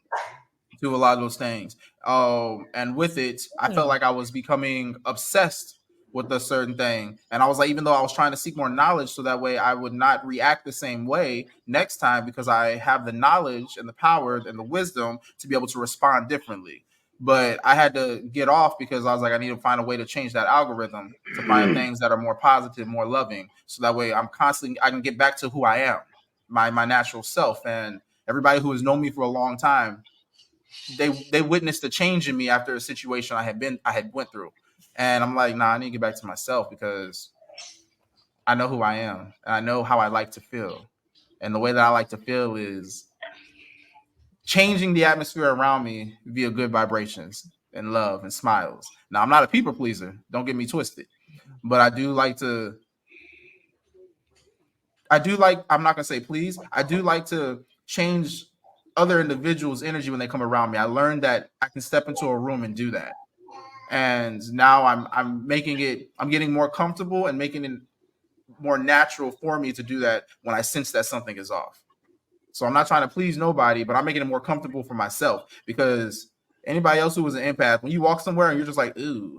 to a lot of those things. And with it, I felt like I was becoming obsessed with a certain thing. And I was like, even though I was trying to seek more knowledge so that way I would not react the same way next time, because I have the knowledge and the power and the wisdom to be able to respond differently. But I had to get off, because I was like, I need to find a way to change that algorithm to find things that are more positive, more loving. So that way I can get back to who I am, my natural self. And everybody who has known me for a long time, they witnessed the change in me after a situation I had went through. And I'm like, nah, I need to get back to myself, because I know who I am and I know how I like to feel. And the way that I like to feel is changing the atmosphere around me via good vibrations and love and smiles. Now, I'm not a people pleaser. Don't get me twisted. But I'm not going to say please. I do like to change other individuals' energy when they come around me. I learned that I can step into a room and do that. And now I'm getting more comfortable and making it more natural for me to do that when I sense that something is off. So I'm not trying to please nobody, but I'm making it more comfortable for myself, because anybody else who was an empath, when you walk somewhere and you're just like, ooh,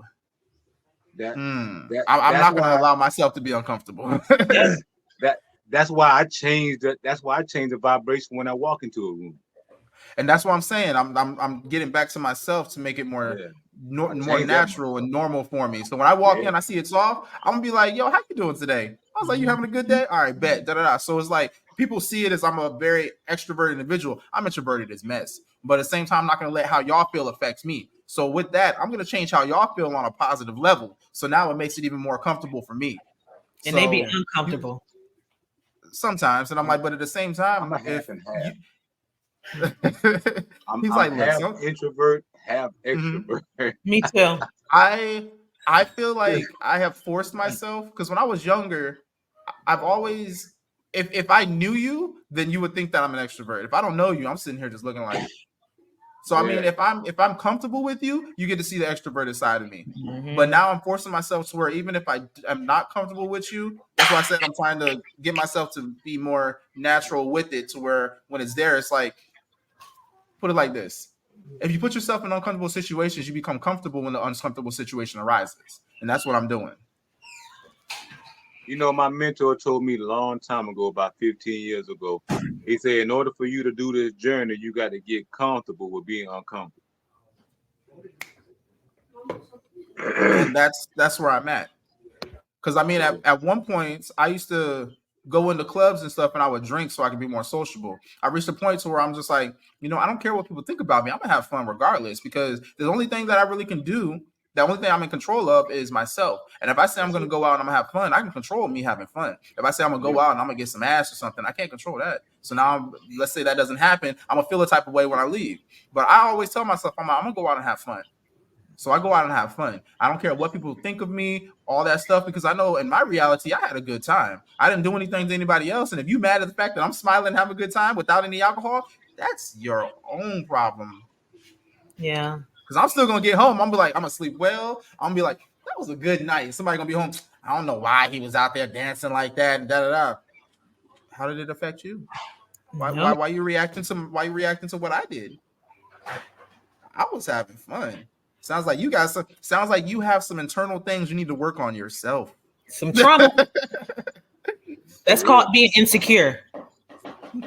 I'm not going to allow myself to be uncomfortable. That's why I changed it. That's why I changed the vibration when I walk into a room. And that's what I'm saying. I'm getting back to myself to make it more more natural and normal for me. So when I walk in, I see it's off, I'm gonna be like, yo, how you doing today? I was like, you having a good day? All right, bet. Da, da, da. So it's like people see it as I'm a very extroverted individual. I'm introverted as mess. But at the same time, I'm not gonna let how y'all feel affect me. So with that, I'm gonna change how y'all feel on a positive level. So now it makes it even more comfortable for me. And they be uncomfortable. Sometimes. And I'm like, but at the same time, I'm a half and half. He's like, half introvert, half extrovert. Me too. I feel like I have forced myself, because when I was younger, I've always, if I knew you, then you would think that I'm an extrovert. If I don't know you, I'm sitting here just looking like. So I mean, if I'm comfortable with you, you get to see the extroverted side of me. But now I'm forcing myself to where even if I am not comfortable with you, that's why I said I'm trying to get myself to be more natural with it, to where when it's there, it's like, put it like this. If you put yourself in uncomfortable situations, you become comfortable when the uncomfortable situation arises. And that's what I'm doing. You know, my mentor told me a long time ago, about 15 years ago, he said, in order for you to do this journey, you got to get comfortable with being uncomfortable. And that's where I'm at. Because I mean, at one point, I used to go into clubs and stuff, and I would drink so I could be more sociable. I reached a point to where I'm just like, I don't care what people think about me. I'm gonna have fun regardless, because the only thing that I really can do, the only thing I'm in control of, is myself. And if I say I'm gonna go out and I'm gonna have fun, I can control me having fun. If I say I'm gonna go out and I'm gonna get some ass or something, I can't control that. So now, let's say that doesn't happen, I'm gonna feel a type of way when I leave. But I always tell myself, I'm gonna go out and have fun. So I go out and have fun. I don't care what people think of me, all that stuff, because I know in my reality, I had a good time. I didn't do anything to anybody else. And if you mad at the fact that I'm smiling and having a good time without any alcohol, that's your own problem. Yeah. Because I'm still going to get home. I'm going to be like, I'm going to sleep well. I'm going to be like, that was a good night. Somebody going to be home. I don't know why he was out there dancing like that and da-da-da. How did it affect you? Why you reacting to what I did? I was having fun. Sounds like you have some internal things you need to work on yourself. Some trauma. That's called being insecure.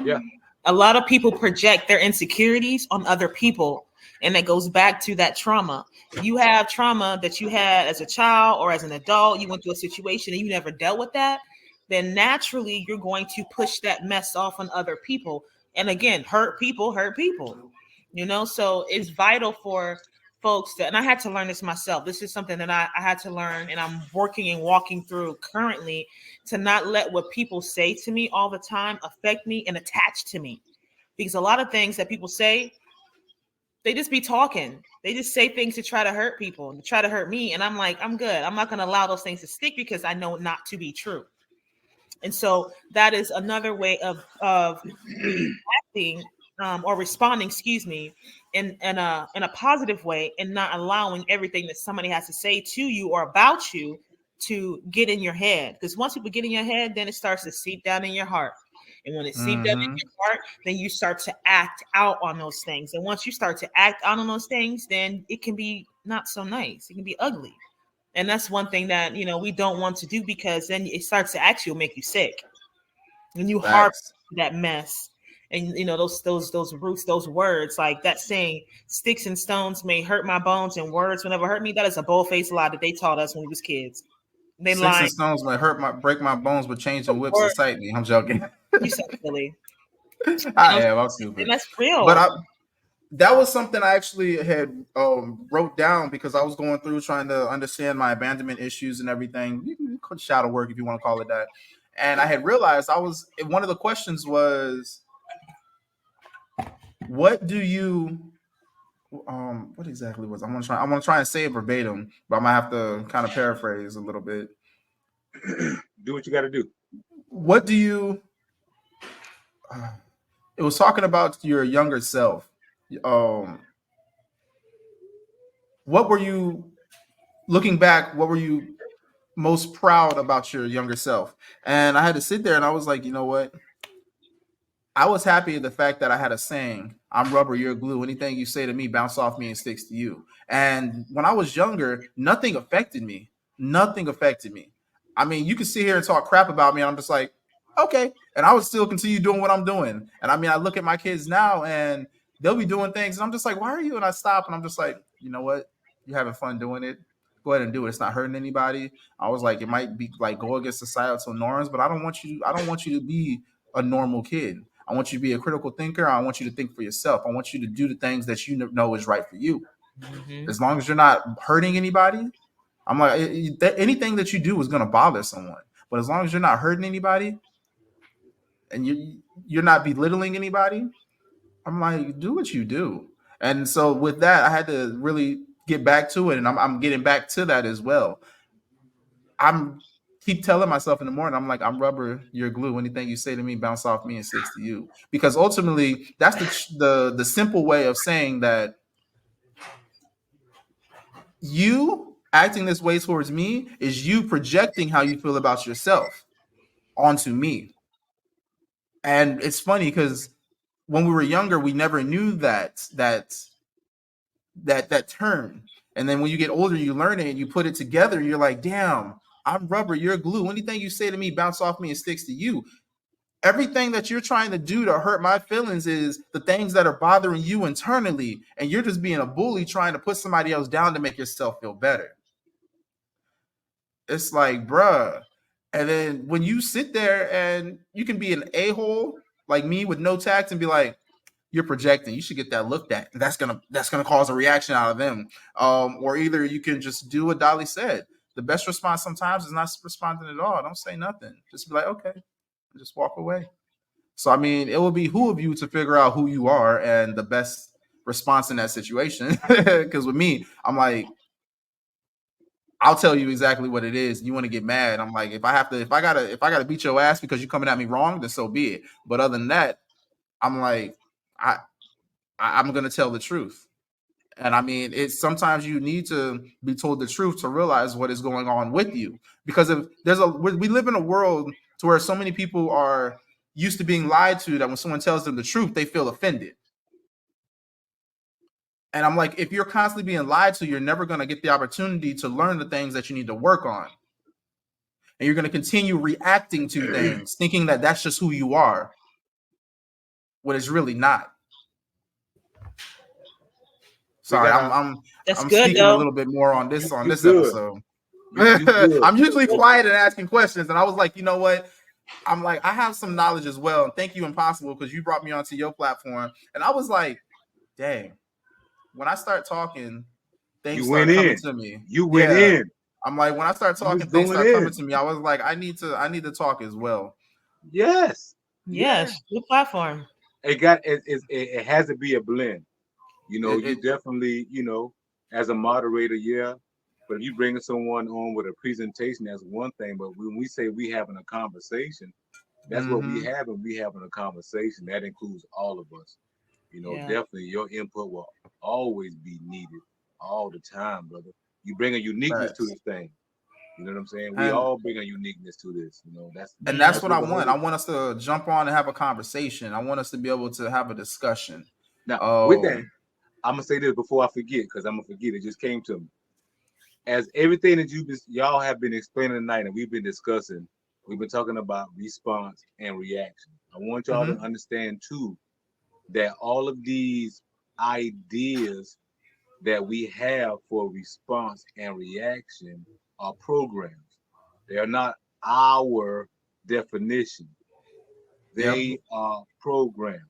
Yeah. A lot of people project their insecurities on other people, and that goes back to that trauma. You have trauma that you had as a child or as an adult. You went through a situation and you never dealt with that. Then naturally you're going to push that mess off on other people. And again, hurt people. So it's vital for folks and I had to learn this myself. This is something that I had to learn, and I'm working and walking through currently, to not let what people say to me all the time affect me and attach to me. Because a lot of things that people say, they just be talking. They just say things to try to hurt people and to try to hurt me. And I'm like, I'm good. I'm not going to allow those things to stick, because I know not to be true. And so that is another way of reacting or responding, in a positive way, and not allowing everything that somebody has to say to you or about you to get in your head. Because once people get in your head, then it starts to seep down in your heart. And when it seeps down in your heart, then you start to act out on those things. And once you start to act out on those things, then it can be not so nice. It can be ugly. And that's one thing that, we don't want to do, because then it starts to actually make you sick. When you harbor that mess, and those roots, those words, like that saying, sticks and stones may hurt my bones and words will never hurt me. That is a bold-faced lie that they taught us when we was kids. They Sticks and stones may break my bones, but changing whips excite me. I'm joking. You so silly. I'm stupid. And that's real. But that was something I actually had wrote down, because I was going through trying to understand my abandonment issues and everything. You can call it shadow work if you want to call it that. And I had realized one of the questions was, what do you, what exactly was, I want to try and say it verbatim, but I might have to kind of paraphrase a little bit. Do what you got to do. What do you, It was talking about your younger self. Um, what were you looking back? What were you most proud about your younger self? And I had to sit there and I was like, you know what? I was happy at the fact that I had a saying, I'm rubber, you're glue. Anything you say to me, bounce off me and sticks to you. And when I was younger, nothing affected me. Nothing affected me. I mean, you could sit here and talk crap about me, and I'm just like, okay. And I would still continue doing what I'm doing. And I mean, I look at my kids now and they'll be doing things, and I'm just like, why are you? And I stop and I'm just like, you know what? You're having fun doing it. Go ahead and do it. It's not hurting anybody. I was like, it might be like go against societal norms, but I don't want you to be a normal kid. I want you to be a critical thinker. I want you to think for yourself. I want you to do the things that you know is right for you. Mm-hmm. As long as you're not hurting anybody, I'm like, anything that you do is going to bother someone. But as long as you're not hurting anybody and you're not belittling anybody, I'm like, do what you do. And so with that, I had to really get back to it, and I'm getting back to that as well. I'm keep telling myself in the morning, I'm like, I'm rubber, you're glue. Anything you say to me, bounce off me and sticks to you. Because ultimately, that's the simple way of saying that you acting this way towards me is you projecting how you feel about yourself onto me. And it's funny because when we were younger, we never knew that term. And then when you get older, you learn it and you put it together. You're like, damn, I'm rubber, you're glue. Anything you say to me, bounce off me and sticks to you. Everything that you're trying to do to hurt my feelings is the things that are bothering you internally. And you're just being a bully trying to put somebody else down to make yourself feel better. It's like, bruh. And then when you sit there and you can be an a-hole like me with no tact and be like, you're projecting. You should get that looked at. That's gonna cause a reaction out of them. Or either you can just do what Dolly said. The best response sometimes is not responding at all. Don't say nothing. Just be like, okay, and just walk away. So I mean, it will be who of you to figure out who you are and the best response in that situation. Because with me, I'm like, I'll tell you exactly what it is. You want to get mad? I'm like, if I gotta beat your ass because you're coming at me wrong, then so be it. But other than that, I'm like, I I'm gonna tell the truth. And I mean, it's sometimes you need to be told the truth to realize what is going on with you. Because if we live in a world to where so many people are used to being lied to that when someone tells them the truth, they feel offended. And I'm like, if you're constantly being lied to, you're never going to get the opportunity to learn the things that you need to work on. And you're going to continue reacting to things, thinking that that's just who you are, when it's really not. Sorry, That's I'm good speaking a though. little bit more on this You good. episode. You good. I'm usually quiet and asking questions, and I was like, you know what? I'm like, I have some knowledge as well. And thank you, Impossible, because you brought me onto your platform. And I was like, dang, when I start talking, things You went start coming in. to me. You went Yeah. in. I'm like, when I start You was talking, things going start coming in. to me. I was like, I need to talk as well. Yes. Yeah. Yes, good platform. It has to be a blend. You know, It, you it definitely, as a moderator, yeah. But if you bring someone on with a presentation, that's one thing. But when we say we having a conversation, that's what we mm-hmm. have, and we having a conversation. That includes all of us. Yeah. Definitely your input will always be needed all the time, brother. You bring a uniqueness to Facts. this thing. You know what I'm saying? We And all bring a uniqueness to this. That's and Yeah. that's that's what what I the want. whole. I want us to jump on and have a conversation. I want us to be able to have a discussion. Now, with that, Um, I'm gonna say this before I forget, because I'm gonna forget. It just came to me. As everything that y'all have been explaining tonight, and we've been discussing, we've been talking about response and reaction. I want y'all to mhm. understand too that all of these ideas that we have for response and reaction are programs. They are not our definition. Yep. They are programs.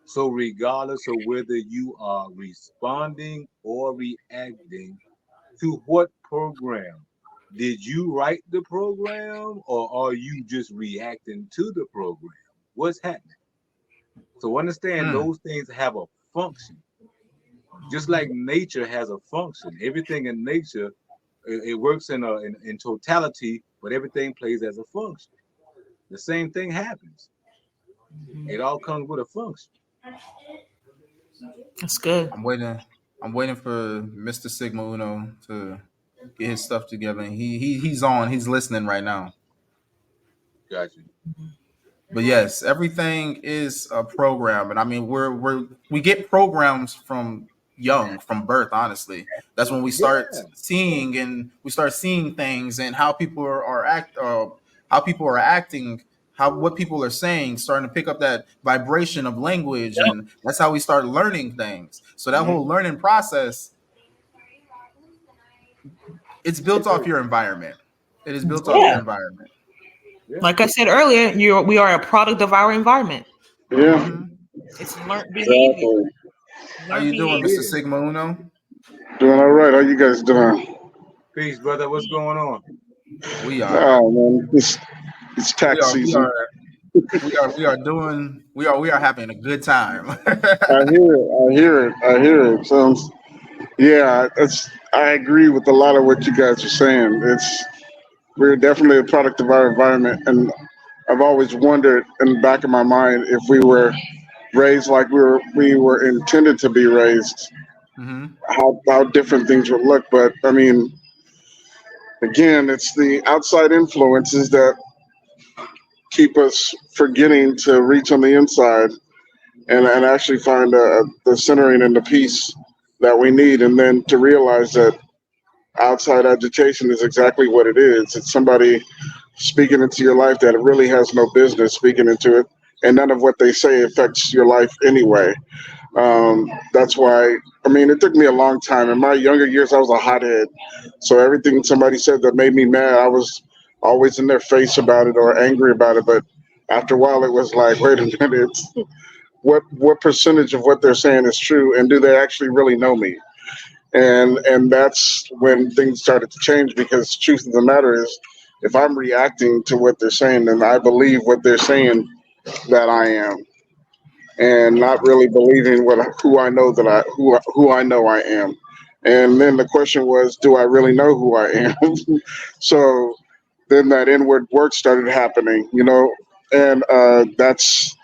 So regardless of whether you are responding or reacting to what program, did you write the program or are you just reacting to the program? What's happening? So understand Mm. those things have a function. Just like nature has a function. Everything in nature, it works in totality, but everything plays as a function. The same thing happens. It all comes with a function. That's good. I'm waiting for Mr. Sigma Uno to get his stuff together. And he's on. He's listening right now. Gotcha. But yes, everything is a program, and I mean we get programs from young, from birth. Honestly, that's when we start Yeah. seeing and we start seeing things and how people are acting, how what people are saying, starting to pick up that vibration of language, and that's how we start learning things. So that whole Mhm. learning process, it's built off your environment. It is built off your Yeah. environment. Yeah. Like I said earlier, we are a product of our environment. Yeah, Hmm. It's learned behavior. exactly. How Learned you doing, behavior. Mr. Yeah. Sigma Uno? Doing all right. How you guys doing? Peace, brother. What's going on? We are. Oh man, it's We tax are we season. are we are having a good time. I hear it. I hear it. I hear it. Sounds. Yeah, I agree with a lot of what you guys are saying. We're definitely a product of our environment, and I've always wondered in the back of my mind if we were raised like we were intended to be raised, Hmm. how different things would look. But I mean, again, it's the outside influences that keep us forgetting to reach on the inside and actually find the centering and the peace that we need, and then to realize that outside agitation is exactly what it is. It's somebody speaking into your life that really has no business speaking into it, and none of what they say affects your life anyway. That's why, I mean, it took me a long time. In my younger years, I was a hothead. So everything somebody said that made me mad, I was always in their face about it or angry about it. But after a while, it was like, wait a minute, what percentage of what they're saying is true, and do they actually really know me? And that's when things started to change, because the truth of the matter is, if I'm reacting to what they're saying, then I believe what they're saying that I am, and not really believing what who I know that who I know I am. And then the question was, do I really know who I am? So then that inward work started happening, and that's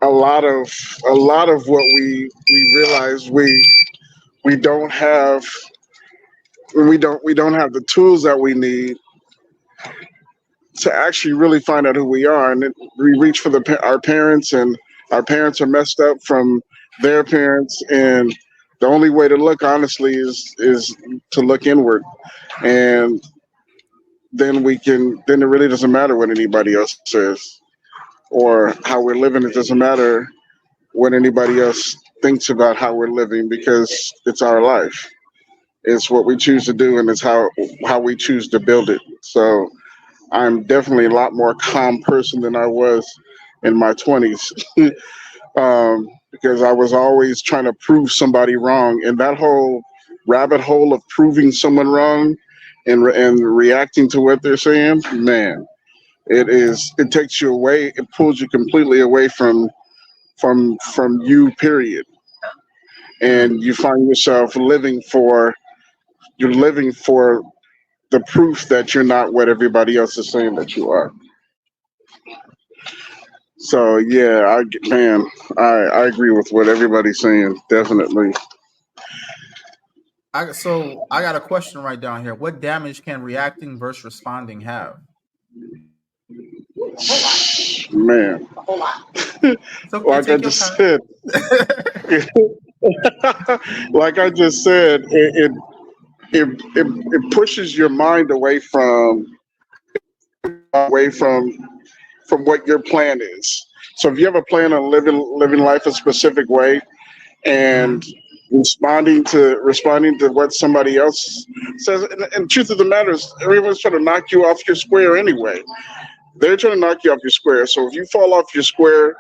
a lot of what we realize we don't have we don't have the tools that we need to actually really find out who we are, and then we reach for our parents, and our parents are messed up from their parents, and the only way to look honestly is to look inward, and then it really doesn't matter what anybody else says or how we're living. It doesn't matter what anybody else thinks about how we're living, because it's our life. It's what we choose to do, and it's how we choose to build it. So I'm definitely a lot more calm person than I was in my 20s, because I was always trying to prove somebody wrong. And that whole rabbit hole of proving someone wrong and reacting to what they're saying, man, it takes you away. It pulls you completely away from you, period. Hmm. And you find yourself living for the proof that you're not what everybody else is saying that you are. So yeah, I agree with what everybody's saying. Definitely, I got a question right down here. What damage can reacting versus responding have? man. It's okay. Like I Take your just time. said, like I just said, it pushes your mind away from what your plan is. So if you have a plan on living life a specific way, and Hmm. responding to what somebody else says, and truth of the matter is, everyone's trying to knock you off your square anyway. They're trying to knock you off your square. So if you fall off your square,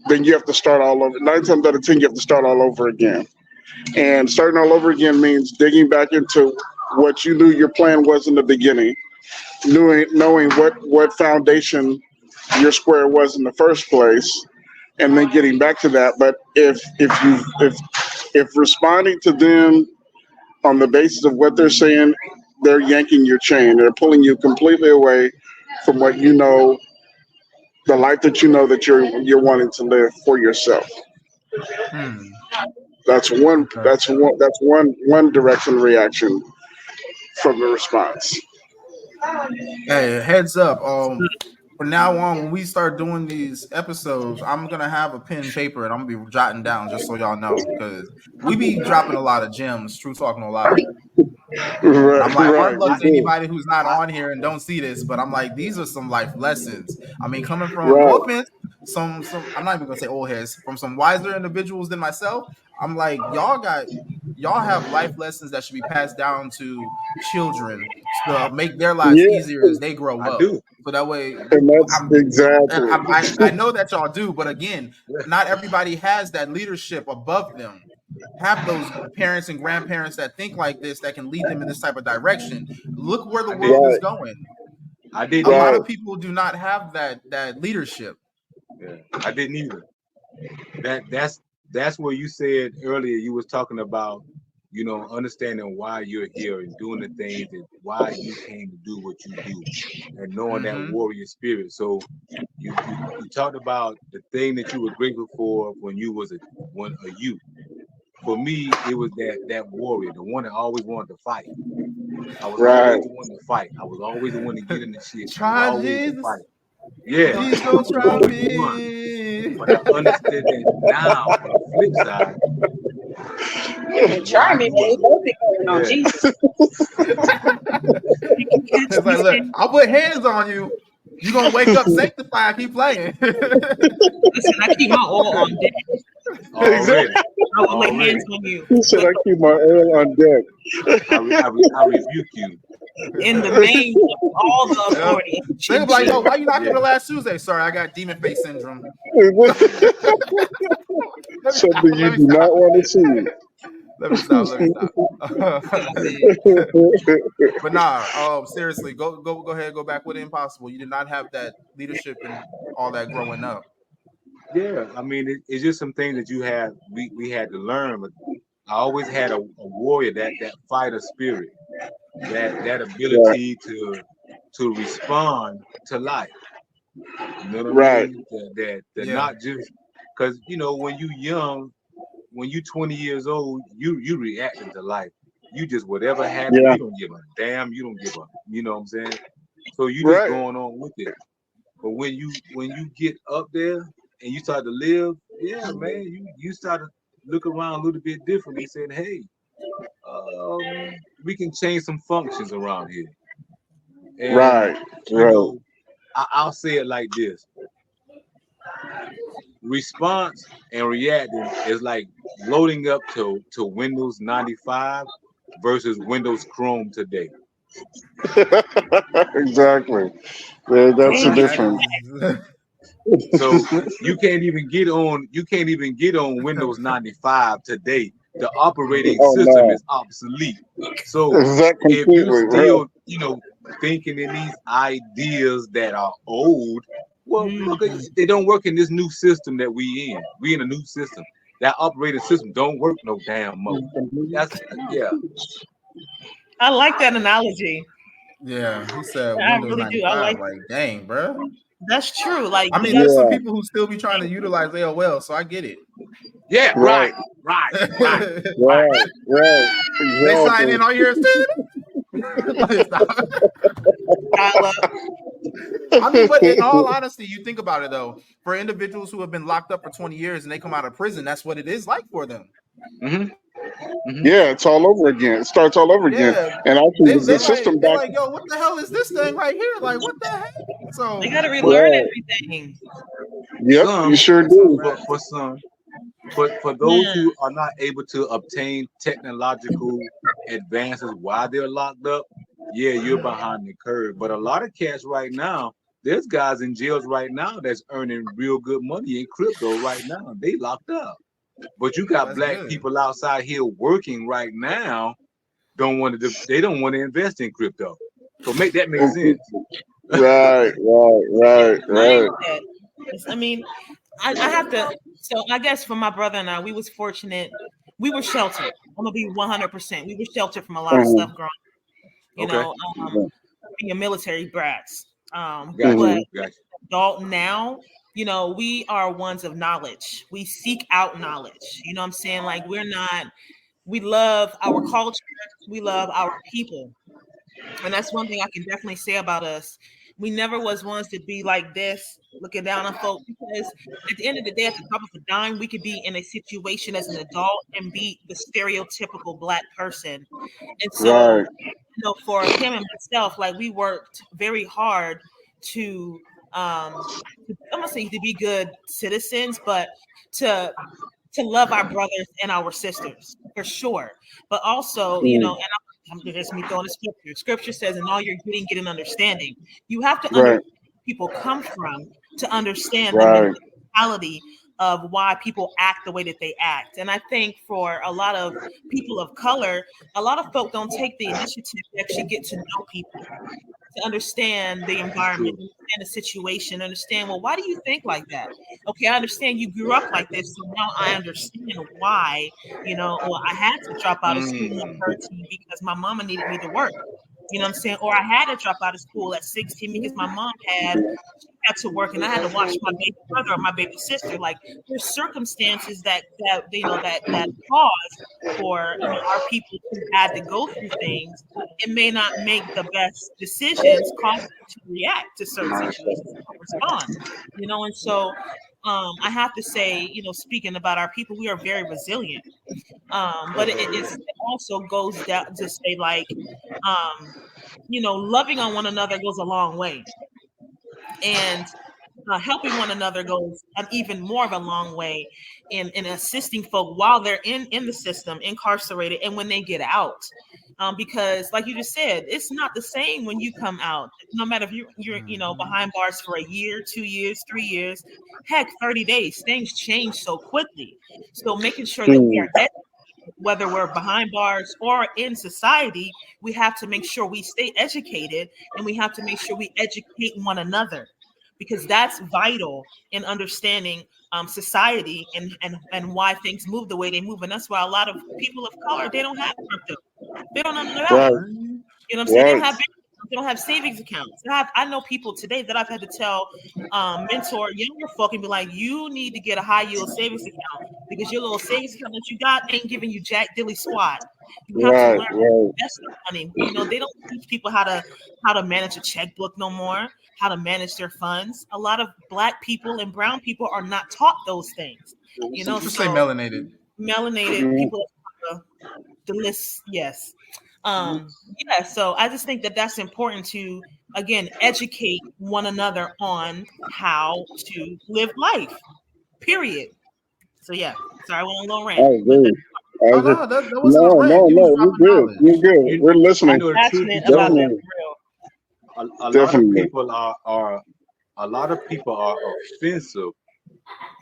then you have to start all over. 9 times out of 10, you have to start all over again. And starting all over again means digging back into what you knew your plan was in the beginning, knowing what foundation your square was in the first place, and then getting back to that. But if responding to them on the basis of what they're saying, they're yanking your chain. They're pulling you completely away from what you know the life that you know that you're wanting to live for yourself. Hmm. That's one. Okay. That's one direction reaction from the response. Hey, heads up. From now on, when we start doing these episodes, I'm gonna have a pen and paper and I'm gonna be jotting down just so y'all know because we be dropping a lot of gems. True talk, no lie. And I'm Right, like, hard right. luck We to do. anybody who's not on here and don't see this, but I'm like, these are some life lessons. I mean, coming from no Right. offense, some I'm not even gonna say old heads, from some wiser individuals than myself. I'm like, y'all have life lessons that should be passed down to children to make their lives Yeah, easier as they grow I up. do. So that way, and that's I'm and exactly I know that y'all do, but again, not everybody has that leadership above them. Have those parents and grandparents that think like this that can lead them in this type of direction. Look where the I did. world is right, going. I didn't A lot either. right. of people do not have that leadership. Yeah, I didn't either. That's where you said earlier. You was talking about, understanding why you're here and doing the things and why you came to do what you do, and knowing that Mm-hmm. warrior spirit. So you talked about the thing that you were grateful for when you was a youth. For me, it was that warrior, the one that always wanted to fight. I was Right. always the one to fight. I was always the one to get in the shit. I was Try always the Jesus. fight. Yeah, Please I don't was try always the one. me. But I understood that now on the flip side, You where try I me, grew man. up. You both be calling on Yeah, Jesus. You can catch It's me like, look, saying, I'll put hands on you. You're gonna wake up sanctified, keep playing. listen, I keep my oil on deck. already, Exactly. I will lay hands already. on you. He said, But "I keep my oil on I rebuke you. in the name of all the Yeah. authority They'll in be like, Jesus. yo, why you not Yeah. coming last Tuesday? Sorry, I got demon face syndrome. deck." Let me stop. Something you Let me do not stop. want to see. Let me stop. Let me stop. Listen, But nah, seriously, go ahead, go back with the impossible. You did not have that leadership and all that growing up. Yeah, I mean, it's just some things that we had to learn. But I always had a warrior, that fighter spirit, that Right, ability to respond to life. You know what I right. mean? That Yeah. not just because when you young, when you 20 years old, you reacting to life. You just whatever happens, Yeah, you don't give a damn. You don't give a. You know what I'm saying? So you just right. going on with it. But when you get up there and you start to live, yeah, man, you start to look around a little bit differently, saying, hey, we can change some functions around here. And Right, you right. know, I'll say it like this: response and reacting is like loading up to Windows 95 versus Windows Chrome today. Exactly. That's the amen. That difference. is So you can't even get on Windows 95 today. The operating Oh system no, is obsolete. So is that if you completely right? still, thinking in these ideas that are old, well, look, Mm. they don't work in this new system that we in. We in a new system. That operating system don't work no damn more. That's yeah. I like that analogy. yeah. He said I Windows really do. I 95. like Like, dang, bro. that's true. Like I we mean, got there's some Yeah, people who still be trying to utilize AOL, so I get it. Yeah, right, right, right, right, right. right, right. They sign Exactly. in all years. Let me stop. dial up. I mean, but in all honesty, you think about it though. For individuals who have been locked up for 20 years and they come out of prison, that's what it is like for them. hmm hmm Yeah, it's all over again. It starts all over again. Yeah, And actually, they the they system like they're back. like, yo, what the hell is this thing right here? Like, what the heck? They So, got to but relearn Right. everything. Yep, you Some sure that's a do. fact. for some. For those Man, who are not able to obtain technological advances while they're locked up, yeah, you're behind the curve. But a lot of cats right now, there's guys in jails right now that's earning real good money in crypto right now. They locked up. But you got That's black good. people outside here working right now, they don't want to invest in crypto. So make that make sense. Right, right, right. mindset. I mean, I have to. So I guess for my brother and I, we was fortunate. We were sheltered. I'm gonna be 100%. We were sheltered from a lot of Mhm, stuff growing. You Okay, know, um, being military brats. got you, But mhm. got you. adult now, you know, we are ones of knowledge. We seek out knowledge. You know what I'm saying? Like we love our culture, we love our people. And that's one thing I can definitely say about us. We never was ones to be like this, looking down on folk, because at the end of the day, at the top of a dime, we could be in a situation as an adult and be the stereotypical Black person. And so, Right. you know, for him and myself, like we worked very hard to I'm gonna say to be good citizens, but to love our brothers and our sisters for sure. But also, you know, Mm. and I'm just me throwing the scripture. Scripture says, "In all you're getting, get an understanding." You have to understand Right. where people come from to understand the Right. mentality of why people act the way that they act. And I think for a lot of people of color, a lot of folk don't take the initiative to actually get to know people, to understand the environment, True. understand the situation, understand, well, why do you think like that? Okay, I understand you grew up like this, so now I understand why, you know, or I had to drop out of school at Mm. 13 because my mama needed me to work. You know what I'm saying? Or I had to drop out of school at 16 because my mom had to work and I had to watch my baby brother or my baby sister. Like there's circumstances that you know that cause for, you know, our people who had to go through things. It may not make the best decisions, cause them to react to certain situations and respond. You know, and so I have to say, you know, speaking about our people, we are very resilient. But it also goes down to say like, um, you know, loving on one another goes a long way, and helping one another goes an even more of a long way in assisting folk while they're in the system, incarcerated, and when they get out. Because, like you just said, it's not the same when you come out. No matter if you're you know behind bars for a year, 2 years, 3 years, heck, 30 days. Things change so quickly. So making sure that we Mm. are whether we're behind bars or in society, we have to make sure we stay educated and we have to make sure we educate one another because that's vital in understanding society and why things move the way they move. And that's why a lot of people of color, they don't have crypto. They don't know nothing about it. Right. Right. You know what I'm saying? They don't Right. have bank accounts, they don't have savings accounts. I know people today that I've had to tell mentor younger folk and be like, you need to get a high yield savings account because your little savings account that you got ain't giving you jack dilly squat. You have to learn Right. to Right. invest your money. You know, they don't teach people how to manage a checkbook no more, how to manage their funds. A lot of Black people and brown people are not taught those things. You know, Just say so melanated. melanated Mm. people of color, the list, yes. Yeah, so I just think that that's important to again educate one another on how to live life. Period. So yeah, sorry, I went on a little I rant, but agree. I Oh agree. no, that wasn't a No, rant. no, You was no. You're dropping good. knowledge. You're good. We're You listening. know, the I'm truth be passionate about told, that Definitely. for a lot of Definitely. people are a lot of people are offensive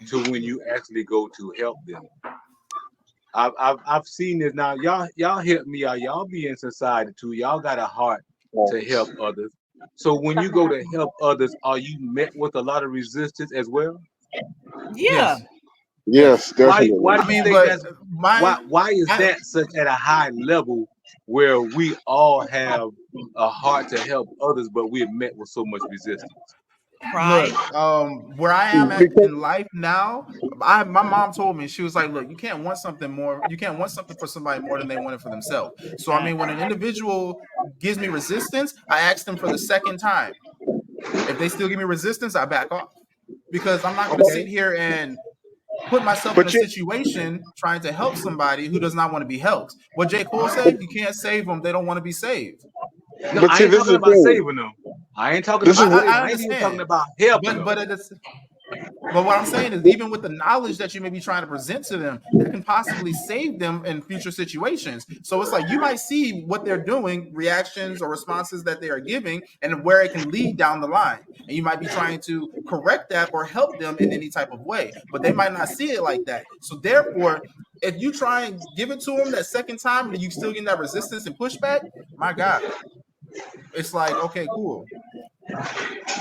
to when you actually go to help them. I've seen this now. Y'all help me out. Y'all be in society too. Y'all got a heart to help others. So when you go to help others, are you met with a lot of resistance as well? real. Yeah, Yes, Yes, yes. definitely. Why I do you mean, think but that's my, why is I, that such at a high level where we all have a heart to help others, but we're met with so much resistance? pride. look, where I am at Because in life now, my mom told me, she was like, look, you can't want something more, you can't want something for somebody more than they want it for themselves. So I mean, when an individual gives me resistance, I ask them for the second time. If they still give me resistance, I back off because I'm not going to sit Okay. here and put myself in a but you situation trying to help somebody who does not want to be helped. What J. Cole said, you can't save them; they don't want to be saved. No, but I see ain't this is talking the about thing. saving them. I ain't talking This is about what saving. I I ain't even talking understand, about helping but them. but what I'm saying is, even with the knowledge that you may be trying to present to them, that can possibly save them in future situations. So it's like you might see what they're doing, reactions or responses that they are giving, and where it can lead down the line. And you might be trying to correct that or help them in any type of way, but they might not see it like that. So therefore, if you try and give it to them that second time, and you still get that resistance and pushback, my God, it's like, okay, cool.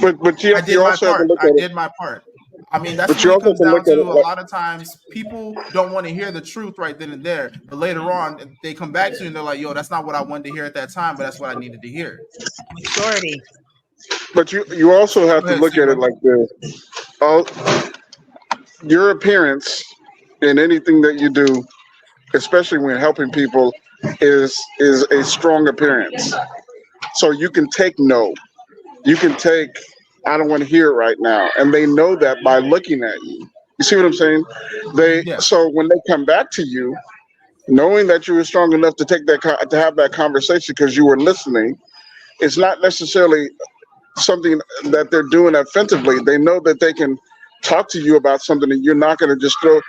but I did you my also have to part. look I at it. did my part. I mean, that's But when you it also have comes to look down at to it a like lot of times people don't want to hear the truth right then and there. But later on, they come back to you and they're like, yo, that's not what I wanted to hear at that time, but that's what I needed to hear. Maturity. But you also have Go to ahead, look at it Sigma. like this. All, your appearance in anything that you do, especially when helping people, is a strong appearance. So you can take no. You can take I don't want to hear it right now, and they know that by looking at you. You see what I'm saying? Yeah. So when they come back to you, knowing that you were strong enough to take to have that conversation because you were listening, it's not necessarily something that they're doing offensively. They know that they can talk to you about something, and you're not going to just throw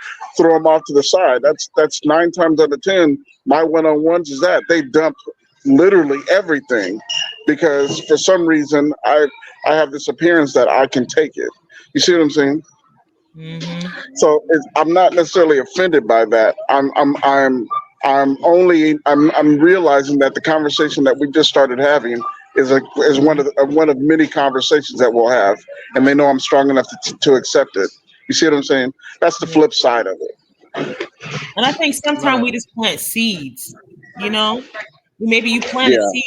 them off to the side. That's 9 times out of 10. My one-on-ones is that they dump literally everything because for some reason I have this appearance that I can take it. You see what I'm saying? Mm-hmm. So I'm not necessarily offended by that. I'm realizing that the conversation that we just started having is one of many conversations that we'll have, and they know I'm strong enough to accept it. You see what I'm saying? That's the Yeah. flip side of it. And I think sometimes Right. we just plant seeds, you know? Maybe you plant a Yeah, seed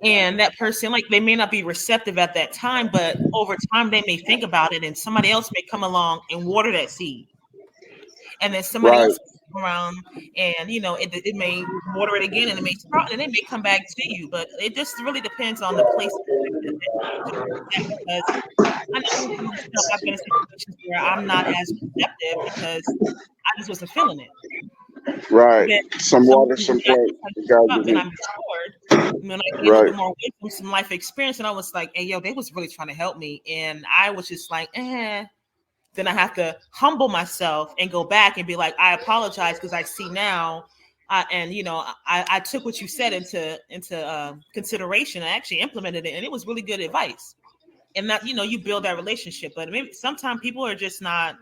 and that person, like, they may not be receptive at that time, but over time they may think about it and somebody else may come along and water that seed. And then somebody right. else will come around and, it may water it again and it may sprout and it may come back to you. But it just really depends on the place that you at, because I know for myself, I've been in situations where I'm not as receptive because I just wasn't feeling it. Right. Then Some someone water, comes some back play. and tries You to gotta show up give and me I'm matured, when I gain a little right. bit more wisdom, some life experience, and I was like, hey, yo, they was really trying to help me. And I was just like, Then I have to humble myself and go back and be like, I apologize because I see now. I took what you said into consideration. I actually implemented it, and it was really good advice. And that, you build that relationship. But maybe sometimes people are just not.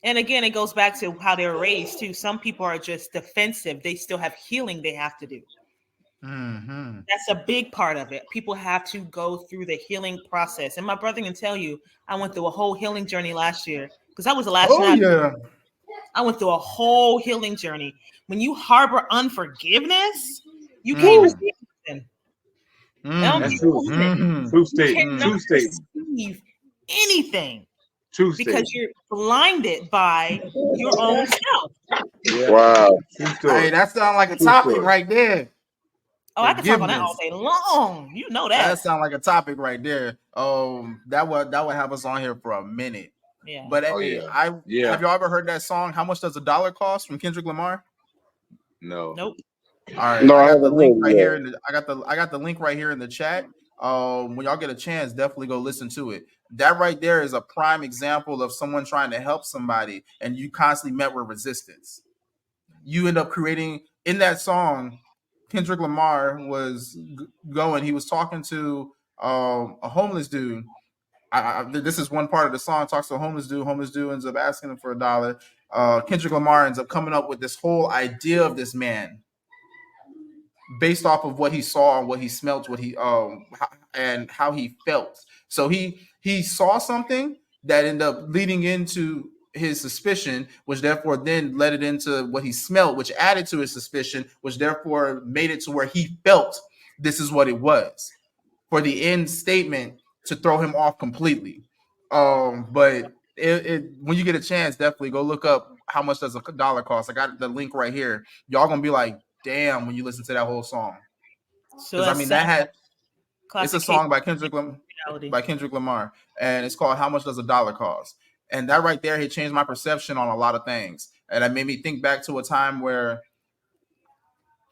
And again, it goes back to how they were raised too. Some people are just defensive. They still have healing they have to do. Mm-hmm. That's a big part of it. People have to go through the healing process. And my brother can tell you, I went through a whole healing journey last year because that was the last Oh year yeah. I went through a whole healing journey. When you harbor unforgiveness, you can't Mm. receive anything. I don't That's Mm. care true. who is it. Mm-hmm. True You statement. cannot Mm. True statement. receive anything True because statement. you're blinded by your own self. Yeah. Wow. True Hey, story. that sounds like a True topic story. right there. Oh, I could talk on that all Forgiveness. day long. You know That that. sounds like a topic right there. That would have us on here for a minute. Yeah. But Oh hey, yeah. I Yeah. have y'all ever heard that song? How much does a dollar cost from Kendrick Lamar? No. Nope. All right, No, I I got the haven't link heard right here. it I got the link right here in the chat. When y'all get a chance, definitely go listen to it. That right there is a prime example of someone trying to help somebody, and you constantly met with resistance. You end up creating in that song. Kendrick Lamar was going. He was talking to a homeless dude. This is one part of the song. Talks to a homeless dude. Homeless dude ends up asking him for $1. Kendrick Lamar ends up coming up with this whole idea of this man based off of what he saw and what he smelt, and how he felt. So he saw something that ended up leading into his suspicion, which therefore then led it into what he smelt, which added to his suspicion, which therefore made it to where he felt this is what it was for the end statement to throw him off completely. But when you get a chance, definitely go look up how much does a dollar cost. I got the link right here. Y'all gonna be like, damn, when you listen to that whole song. So Because I that mean that sounds like had it's a classic case song by of reality. Kendrick Lamar, and it's called "How Much Does a Dollar Cost?" And that right there, it changed my perception on a lot of things, and it made me think back to a time where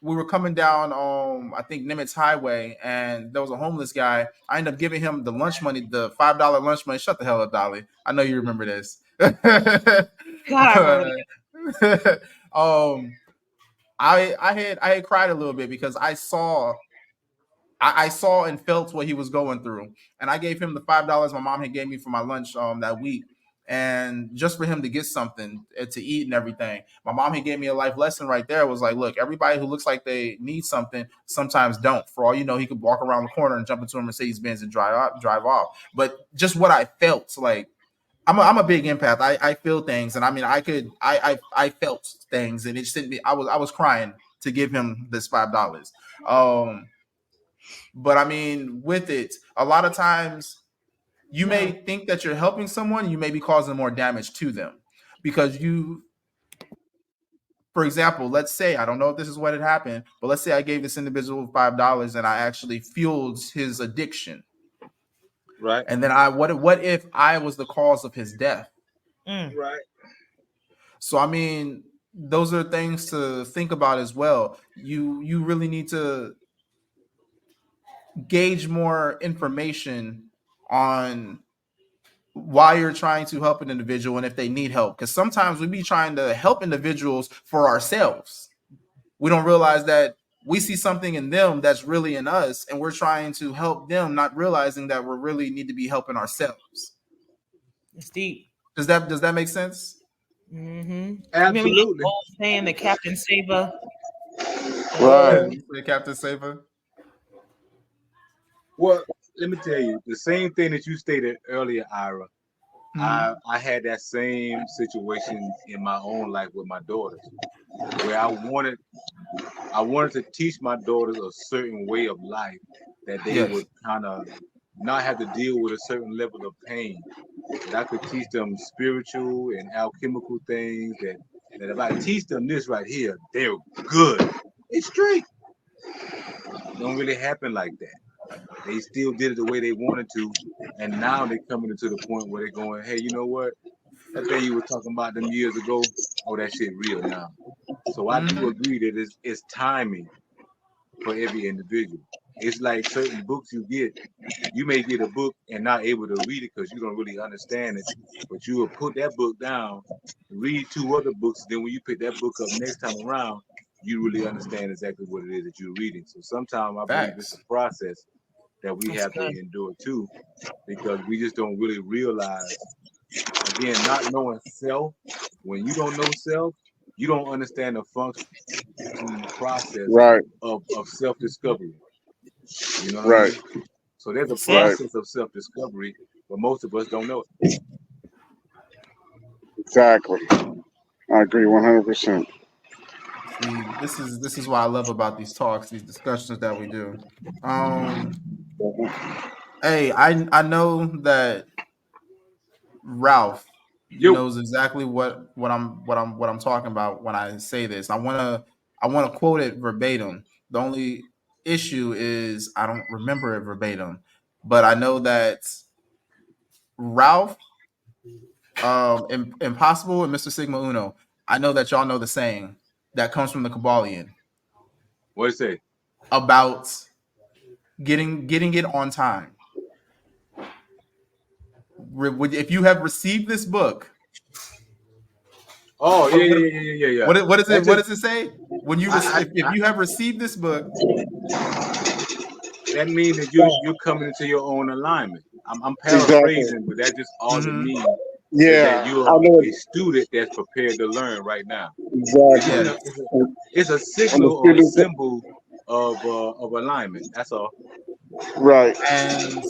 we were coming down I think Nimitz Highway, and there was a homeless guy. I ended up giving him the lunch money, the $5 lunch money. Shut the hell up, Dolly. I know you remember this. God, I remember um, I had cried a little bit because I saw and felt what he was going through, and I gave him the $5 my mom had gave me for my lunch that week, and just for him to get something to eat and everything. My mom had gave me a life lesson right there. It was like, look, everybody who looks like they need something sometimes don't. For all you know, he could walk around the corner and jump into a Mercedes Benz and drive off. But just what I felt, like I'm a big empath. I feel things, and I mean I felt things, and it just didn't be. I was crying to give him this $5. Um, But I mean, with it, a lot of times you may think that you're helping someone, you may be causing more damage to them because you, for example, let's say, I don't know if this is what had happened, but let's say I gave this individual $5 and I actually fueled his addiction. Right. And then what if I was the cause of his death? Right. So I mean, those are things to think about as well. You really need to gauge more information on why you're trying to help an individual and if they need help. Because sometimes we be trying to help individuals for ourselves. We don't realize that we see something in them that's really in us, and we're trying to help them, not realizing that we really need to be helping ourselves. It's deep. Does that make sense? Mm-hmm. Absolutely. Remember the old saying, the Captain Saver? Right. You say Captain Saver? Well, let me tell you, the same thing that you stated earlier, Ira. I had that same situation in my own life with my daughters, where I wanted to teach my daughters a certain way of life that they Yes. would kind of not have to deal with a certain level of pain. That I could teach them spiritual and alchemical things that if I teach them this right here, they're good. It's straight. It don't really happen like that. They still did it the way they wanted to, and now they're coming into the point where they're going, hey, you know what? That thing you were talking about them years ago, oh, that shit real now. So I do agree that it's timing for every individual. It's like certain books you get. You may get a book and not able to read it because you don't really understand it, but you will put that book down, read 2 other books, then when you pick that book up next time around, you really understand exactly what it is that you're reading. So sometimes I believe it's a process that we have to endure too, because we just don't really realize, again, not knowing self. When you don't know self, you don't understand the functioning process Right. of self-discovery. You know what Right. I mean? So there's a That's it. process of self-discovery, but most of us don't know it. Exactly. I agree 100%. See, this is what I love about these talks, these discussions that we do. Hey, I know that Ralph Yo, knows exactly what I'm talking about when I say this. I wanna quote it verbatim. The only issue is I don't remember it verbatim, but I know that Ralph, Impossible, and Mr. Sigma Uno. I know that y'all know the saying that comes from the Kabbalion what it say? about getting it on time. If you have received this book, Oh, what, yeah. what is it? That What just, does it say? When you I, if you have received this book, that means that you're coming into your own alignment. I'm Exactly. paraphrasing, but that's just all it means. Is that Yeah. you I are know a it. student that's prepared to learn right now. Exactly. yeah, It's a And the signal or a students. symbol of alignment. That's all. Right. and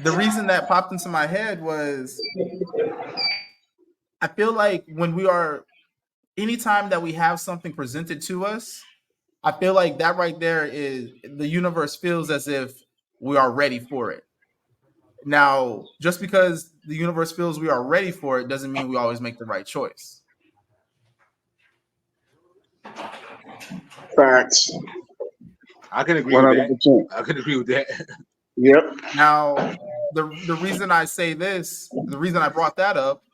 the reason that popped into my head was I feel like anytime that we have something presented to us, I feel like that right there is the universe feels as if we are ready for it. Now, just because the universe feels we are ready for it doesn't mean we always make the right choice. Facts. I can agree with that. 100%. I can agree with that. Yep. Now, the reason I say this, the reason I brought that up,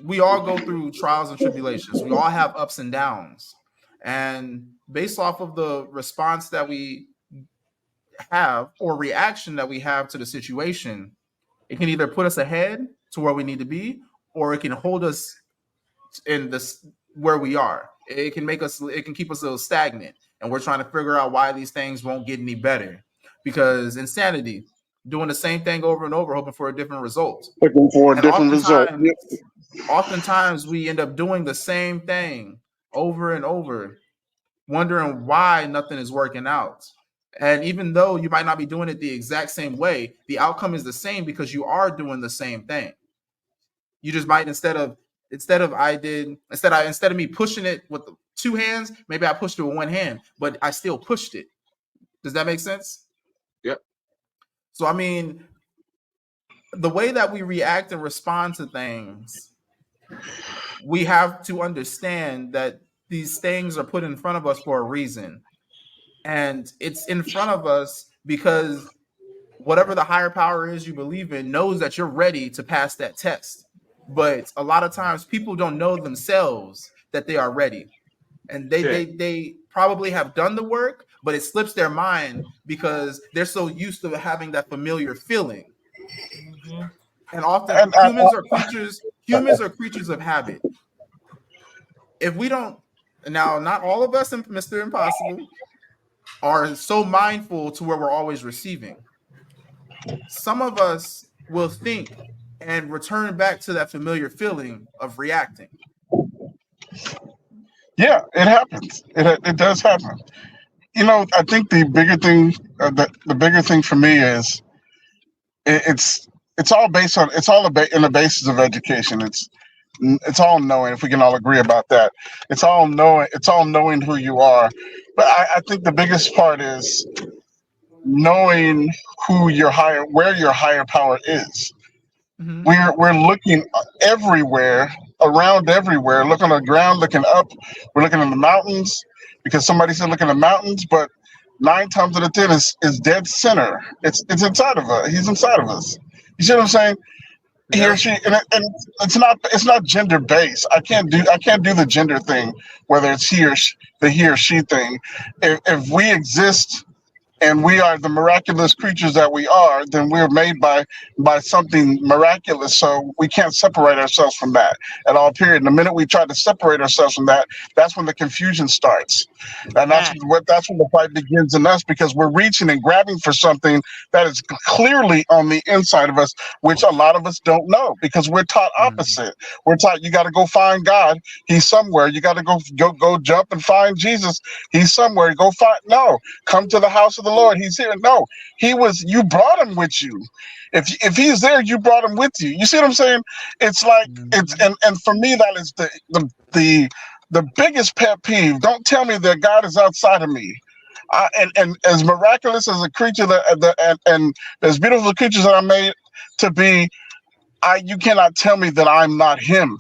we all go through trials and tribulations. We all have ups and downs. And based off of the response that we have or reaction that we have to the situation, it can either put us ahead to where we need to be, or it can hold us in this where we are. It can keep us a little stagnant, and we're trying to figure out why these things won't get any better. Because insanity, doing the same thing over and over, hoping for a different result. Looking for a And different result. Yep. oftentimes we end up doing the same thing over and over, wondering why nothing is working out. And even though you might not be doing it the exact same way, the outcome is the same because you are doing the same thing. You just might, instead of Instead of me pushing it with the two hands, maybe I pushed it with one hand, but I still pushed it. Does that make sense? Yep. So I mean, the way that we react and respond to things, we have to understand that these things are put in front of us for a reason. And it's in front of us because whatever the higher power is you believe in knows that you're ready to pass that test. But a lot of times people don't know themselves that they are ready. And they probably have done the work, but it slips their mind because they're so used to having that familiar feeling. Mm-hmm. And often humans are creatures of habit. If we don't, now not all of us in Mr. Impossible are so mindful to where we're always receiving. Some of us will think and return back to that familiar feeling of reacting. Yeah, it happens. It does happen. I think the bigger thing, the bigger thing for me is it's all based on in the basis of education. It's all knowing. If we can all agree about that, it's all knowing. It's all knowing who you are. But I think the biggest part is knowing where your higher power is. Mm-hmm. We're looking everywhere, around everywhere, looking on the ground, looking up. We're looking in the mountains because somebody said look in the mountains, but 9 times out of 10 is dead center. It's inside of us. He's inside of us. You see what I'm saying? He or Yeah. she, and it's not gender based. I can't do the gender thing, whether it's the he or she thing. If we exist and we are the miraculous creatures that we are, then we're made by something miraculous. So we can't separate ourselves from that at all. Period. And the minute we try to separate ourselves from that, that's when the confusion starts, and that's when the fight begins in us because we're reaching and grabbing for something that is clearly on the inside of us, which a lot of us don't know because we're taught opposite. We're taught you got to go find God. He's somewhere. You got to go jump and find Jesus. He's somewhere. Come to the house of the Lord. He's here. No, you brought him with you. If he's there, you brought him with you. You see what I'm saying? It's like and for me that is the biggest pet peeve. Don't tell me that God is outside of me. And as miraculous as a creature and as beautiful creatures that I made to be, you cannot tell me that I'm not him.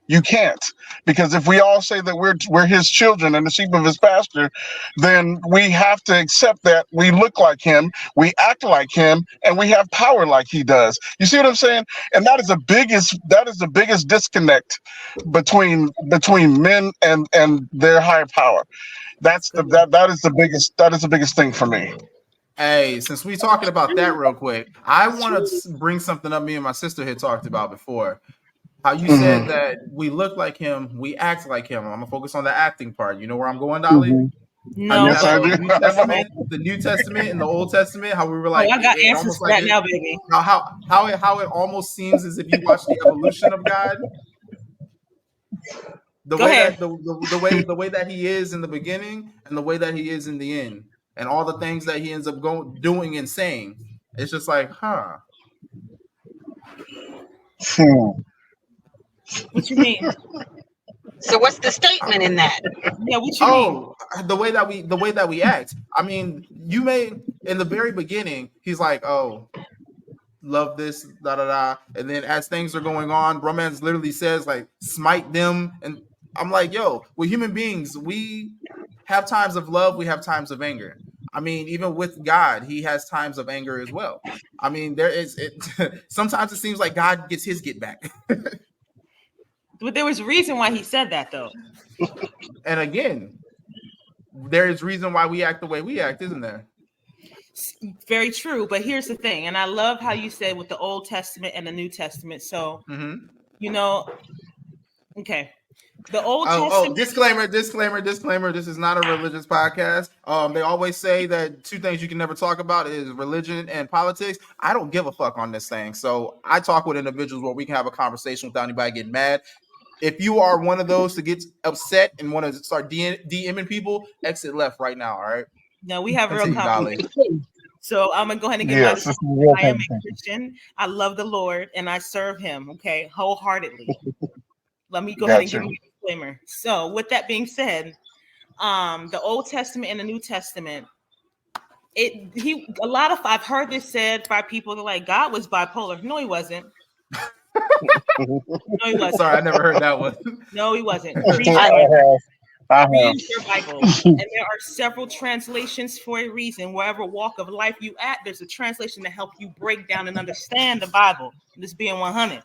You can't, because if we all say that we're his children and the sheep of his pasture, then we have to accept that we look like him, we act like him, and we have power like he does. You see what I'm saying? And that is the biggest disconnect between men and their higher power. That is the biggest thing for me. Hey, since we talking about that real quick, I want to bring something up me and my sister had talked about before. How you said that we look like him, we act like him. I'm gonna focus on the acting part. You know where I'm going, Dolly? No. Yes, I do. The New Testament and the Old Testament. How we were like, I got answers for that now, baby. How it almost seems as if you watch the evolution of God. The way that he is in the beginning and the way that he is in the end, and all the things that he ends up doing and saying. It's just like, huh. What you mean? So what's the statement in that? Yeah, what you mean? The way that we act. I mean, you may in the very beginning, he's like, oh, love this, da da da. And then as things are going on, romance literally says like smite them. And I'm like, yo, we're human beings. We have times of love, we have times of anger. I mean, even with God, he has times of anger as well. I mean, sometimes it seems like God gets his get back. But there was a reason why he said that, though. And again, there is reason why we act the way we act, isn't there? Very true. But here's the thing, and I love how you said with the Old Testament and the New Testament. So, okay. The Old Testament. Disclaimer. This is not a religious podcast. They always say that two things you can never talk about is religion and politics. I don't give a fuck on this thing. So I talk with individuals where we can have a conversation without anybody getting mad. If you are one of those to get upset and want to start DMing people, exit left right now. All right. No, we have real conversation. So I'm gonna go ahead and get I am a Christian. I love the Lord and I serve him. Okay, wholeheartedly. Let me go ahead and Gotcha. give you a disclaimer. So, with that being said, the Old Testament and the New Testament, a lot of I've heard this said by people that like God was bipolar. No, he wasn't. No, he wasn't. Sorry, I never heard that one. No, he wasn't. Read I your Bible. have. Read your Bible. And there are several translations for a reason. Wherever walk of life you at, there's a translation to help you break down and understand the Bible. This being 100.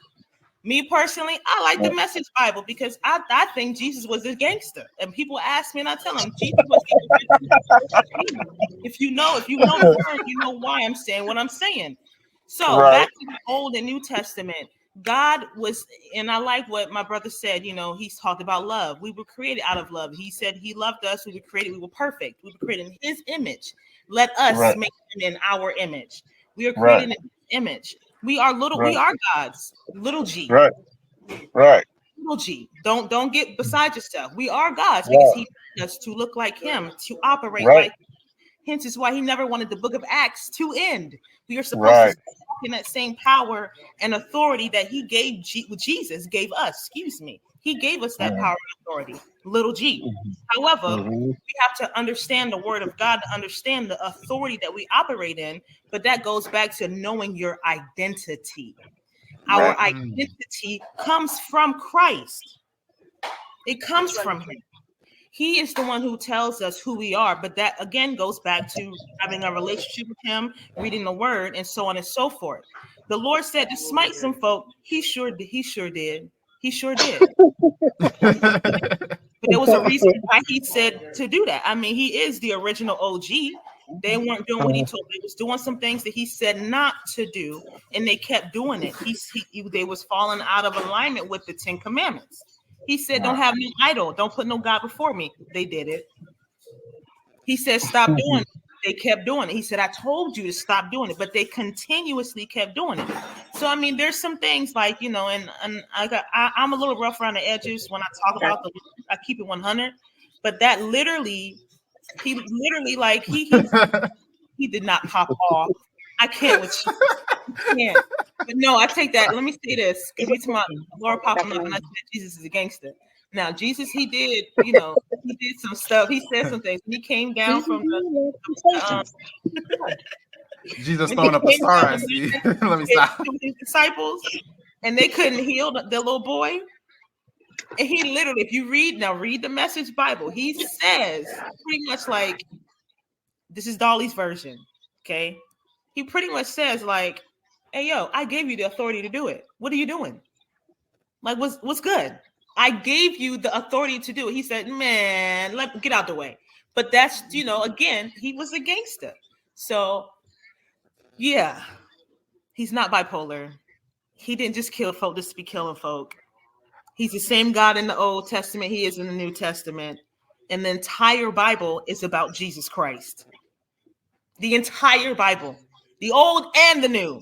Me personally, I like the Message Bible because I think Jesus was a gangster. And people ask me and I tell them Jesus was the original. If you know the word, you know why I'm saying what I'm saying. So Right. back to the Old and New Testament, God was, and I like what my brother said, he's talked about love. We were created out of love. He said he loved us. We were created, we were perfect. We were created in his image. Let us Right. make him in our image. We are Right. created in his image. We are we are gods, little g. Right. Right. Little g. Don't get beside yourself. We are gods because he made us to look like him, to operate like him. Hence is why he never wanted the book of Acts to end. We are supposed to walk in that same power and authority that he gave Jesus gave us. He gave us that power and authority, little g. However, we have to understand the word of God to understand the authority that we operate in. But that goes back to knowing your identity. Our identity comes from Christ. It comes from him. He is the one who tells us who we are. But that again goes back to having a relationship with him, reading the word, and so on and so forth. The Lord said to smite some folk. He sure did. He sure did. But there was a reason why he said to do that. I mean, he is the original OG. They weren't doing what he told them. They was doing some things that he said not to do, and they kept doing it. They was falling out of alignment with the 10 Commandments. He said, don't have no idol. Don't put no God before me. They did it. He said, stop doing it. They kept doing it. He said, I told you to stop doing it, but they continuously kept doing it. So, I mean, there's some things like, and I'm a little rough around the edges when I talk about I keep it 100, but that he did not pop off. I can't with you. I can't. But no, I take that. Let me say this. Because you to my Lord popping up and I said Jesus is a gangster. Now, Jesus, he did some stuff. He said some things. He came down from the Jesus throwing up a star, I see. Let me stop. His disciples, and they couldn't heal the little boy. And he literally, if you read the Message Bible, he says pretty much like, this is Dolly's version, okay? He pretty much says like, hey, yo, I gave you the authority to do it. What are you doing? Like, what's good? I gave you the authority to do it. He said, man, get out the way. But that's, again, he was a gangster. So, yeah, he's not bipolar. He didn't just kill folk just to be killing folk. He's the same God in the Old Testament he is in the New Testament. And the entire Bible is about Jesus Christ. The entire Bible, the Old and the New.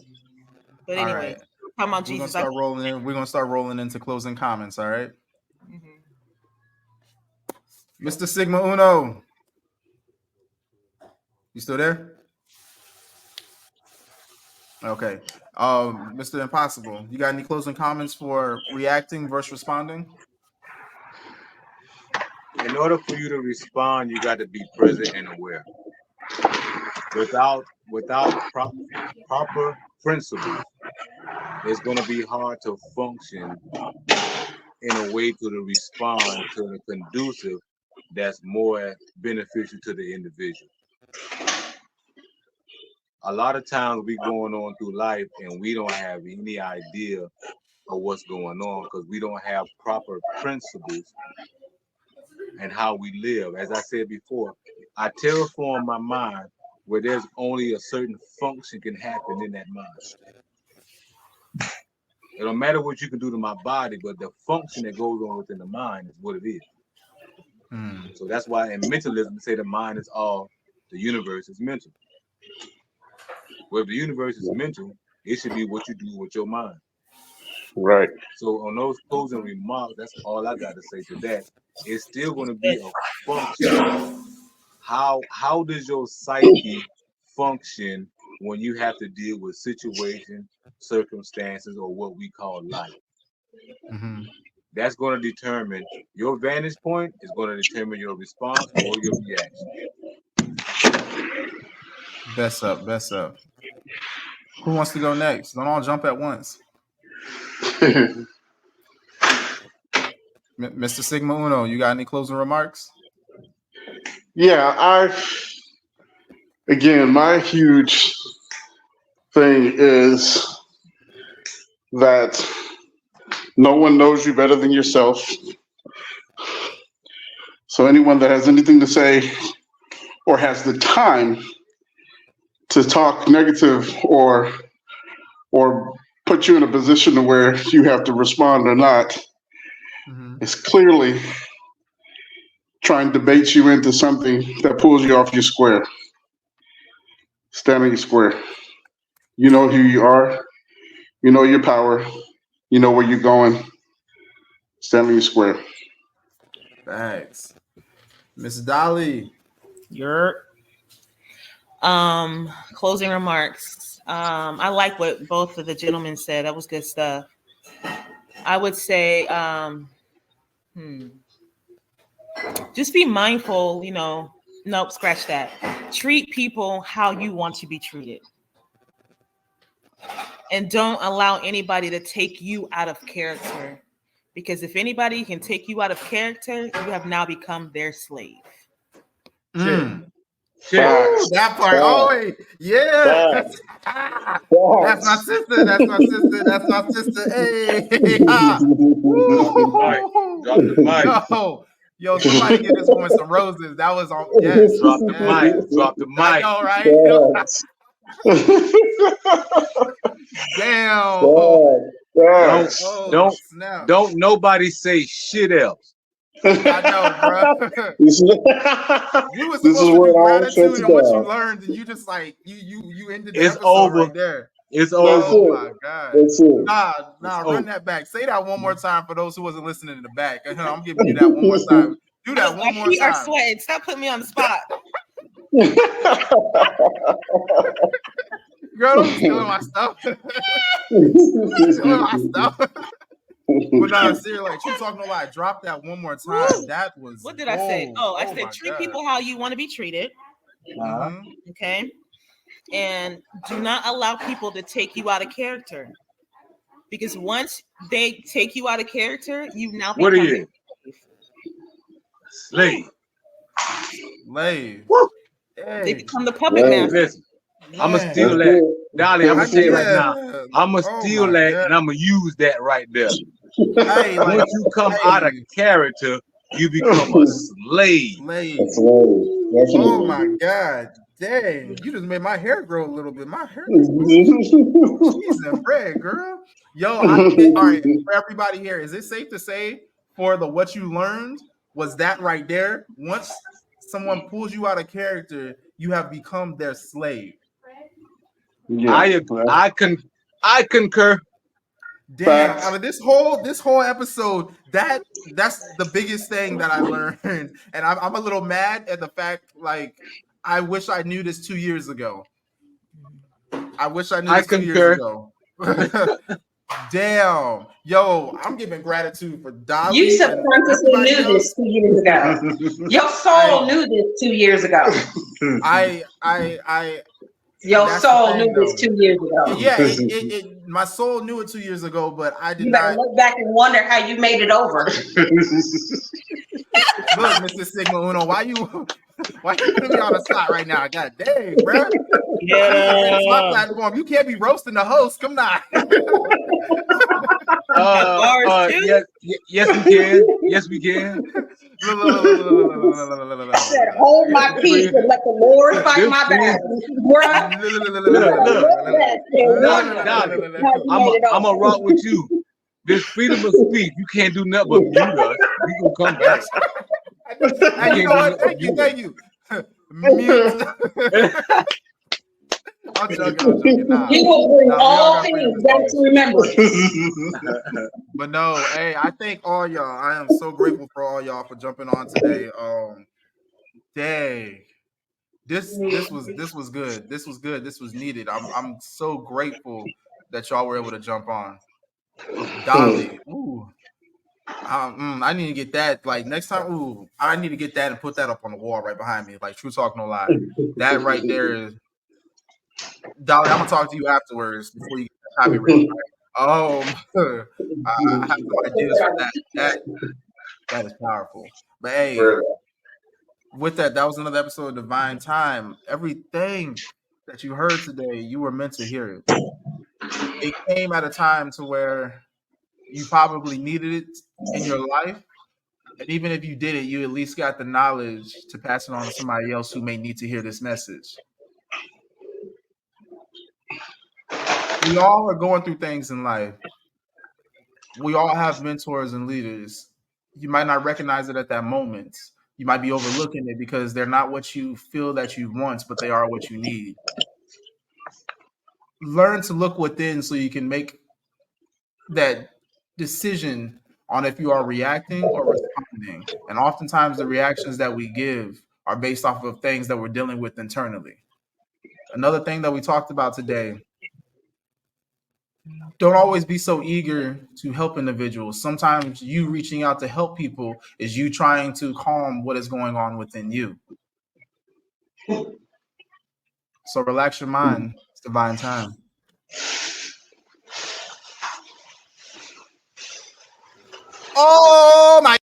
But anyway, talking about Jesus. We're gonna start rolling into closing comments. All right, Mr. Sigma Uno, you still there? Okay, Mr. Impossible, you got any closing comments for reacting versus responding? In order for you to respond, you got to be present and aware. Without proper principles, it's going to be hard to function in a way to respond to the conducive that's more beneficial to the individual. A lot of times we going on through life and we don't have any idea of what's going on because we don't have proper principles and how we live. As I said before, I terraform my mind where there's only a certain function can happen in that mind. It don't matter what you can do to my body, but the function that goes on within the mind is what it is. So that's why in mentalism, they say the mind is all, the universe is mental. Well, if the universe is mental, it should be what you do with your mind. Right. So on those closing remarks, that's all I got to say to that. It's still going to be a function. How does your psyche function when you have to deal with situations, circumstances, or what we call life? that's going to determine your vantage point. Is going to determine your response or your reaction. Best up, best up. Who wants to go next? Don't all jump at once. Mr. Sigma Uno, you got any closing remarks? Yeah, again, my huge thing is that no one knows you better than yourself. So anyone that has anything to say or has the time to talk negative or put you in a position where you have to respond or not is clearly trying to bait you into something that pulls you off your square. Stand on your square. You know who you are. You know your power. You know where you're going. Stand on your square. Thanks. Miss Dolly. Your closing remarks. I like what both of the gentlemen said. That was good stuff. I would say just be mindful, nope, scratch that. Treat people how you want to be treated. And don't allow anybody to take you out of character. Because if anybody can take you out of character, you have now become their slave. That part. Oh, wait. Yeah. That's my sister. That's my sister. That's my sister. Hey. Drop the mic. Yo, somebody give this woman some roses. That was on. Yes. Drop the mic. Drop the mic. I know, right? Damn. Don't nobody say shit else. I know, bro. You was supposed to do gratitude and what you learned, and you just like you ended the episode over. Right there. It's over. Oh my god. That's it. Nah, run that back. Say that one more time for those who wasn't listening in the back. I'm giving you that one more time. Do that one more time. We are sweating. Stop putting me on the spot. Girl, don't be stealing my stuff. Stealing my stuff. But no, seriously, like you talking a lot. Drop that one more time. That was. What did I say? I said treat people how you want to be treated. Okay. And do not allow people to take you out of character. Because once they take you out of character, you now become what are you? Slave. Hey. They become the puppet master. Listen, I'm gonna steal that. Dolly, I'm gonna tell you right now. I'm gonna steal that and I'm gonna use that right there. Hey, once you come out of character, you become a slave. Oh my god. Dang, you just made my hair grow a little bit. My hair cheese and bread, girl. Yo, all right, for everybody here, is it safe to say for the what you learned was that right there? Once someone pulls you out of character, you have become their slave. Yeah, I concur. Damn, out of this whole episode, that's the biggest thing that I learned, and I'm a little mad at the fact like I wish I knew this 2 years ago. I wish I knew this 2 years ago. Damn, yo, I'm giving gratitude for Dolly. You subconsciously knew this 2 years ago. Your soul knew this 2 years ago. Your soul knew this 2 years ago. Yeah, my soul knew it 2 years ago, but I did not. Look back and wonder how you made it over. Look, Mr. Sigma Uno, why you putting me on the spot right now? God dang, bro. Yeah. It's my platform. You can't be roasting the host. Come on. Yes, we can. Yes, we can. I said, hold my peace and let the Lord fight my battle. I'm going to rock with you. This freedom of speech, you can't do nothing but mute us. You can come back. You know what? Thank you. Mute. I'm joking. Nah. He will bring all things back to remembrance. But no, hey, I thank all y'all. I am so grateful for all y'all for jumping on today. Dang. This was good. This was good. This was needed. I'm so grateful that y'all were able to jump on. Dolly. Ooh. I need to get that. Like next time, I need to get that and put that up on the wall right behind me. Like true talk, no lie. That right there is. Dolly, I'm gonna talk to you afterwards before you get that copyright. Right? I have some ideas for that. That is powerful. But hey, with that was another episode of Divine Time. Everything that you heard today, you were meant to hear it. It came at a time to where you probably needed it in your life. And even if you did it, you at least got the knowledge to pass it on to somebody else who may need to hear this message. We all are going through things in life. We all have mentors and leaders. You might not recognize it at that moment. You might be overlooking it because they're not what you feel that you want, but they are what you need. Learn to look within so you can make that decision on if you are reacting or responding. And oftentimes the reactions that we give are based off of things that we're dealing with internally. Another thing that we talked about today, don't always be so eager to help individuals. Sometimes you reaching out to help people is you trying to calm what is going on within you. So relax your mind. It's divine time. Oh my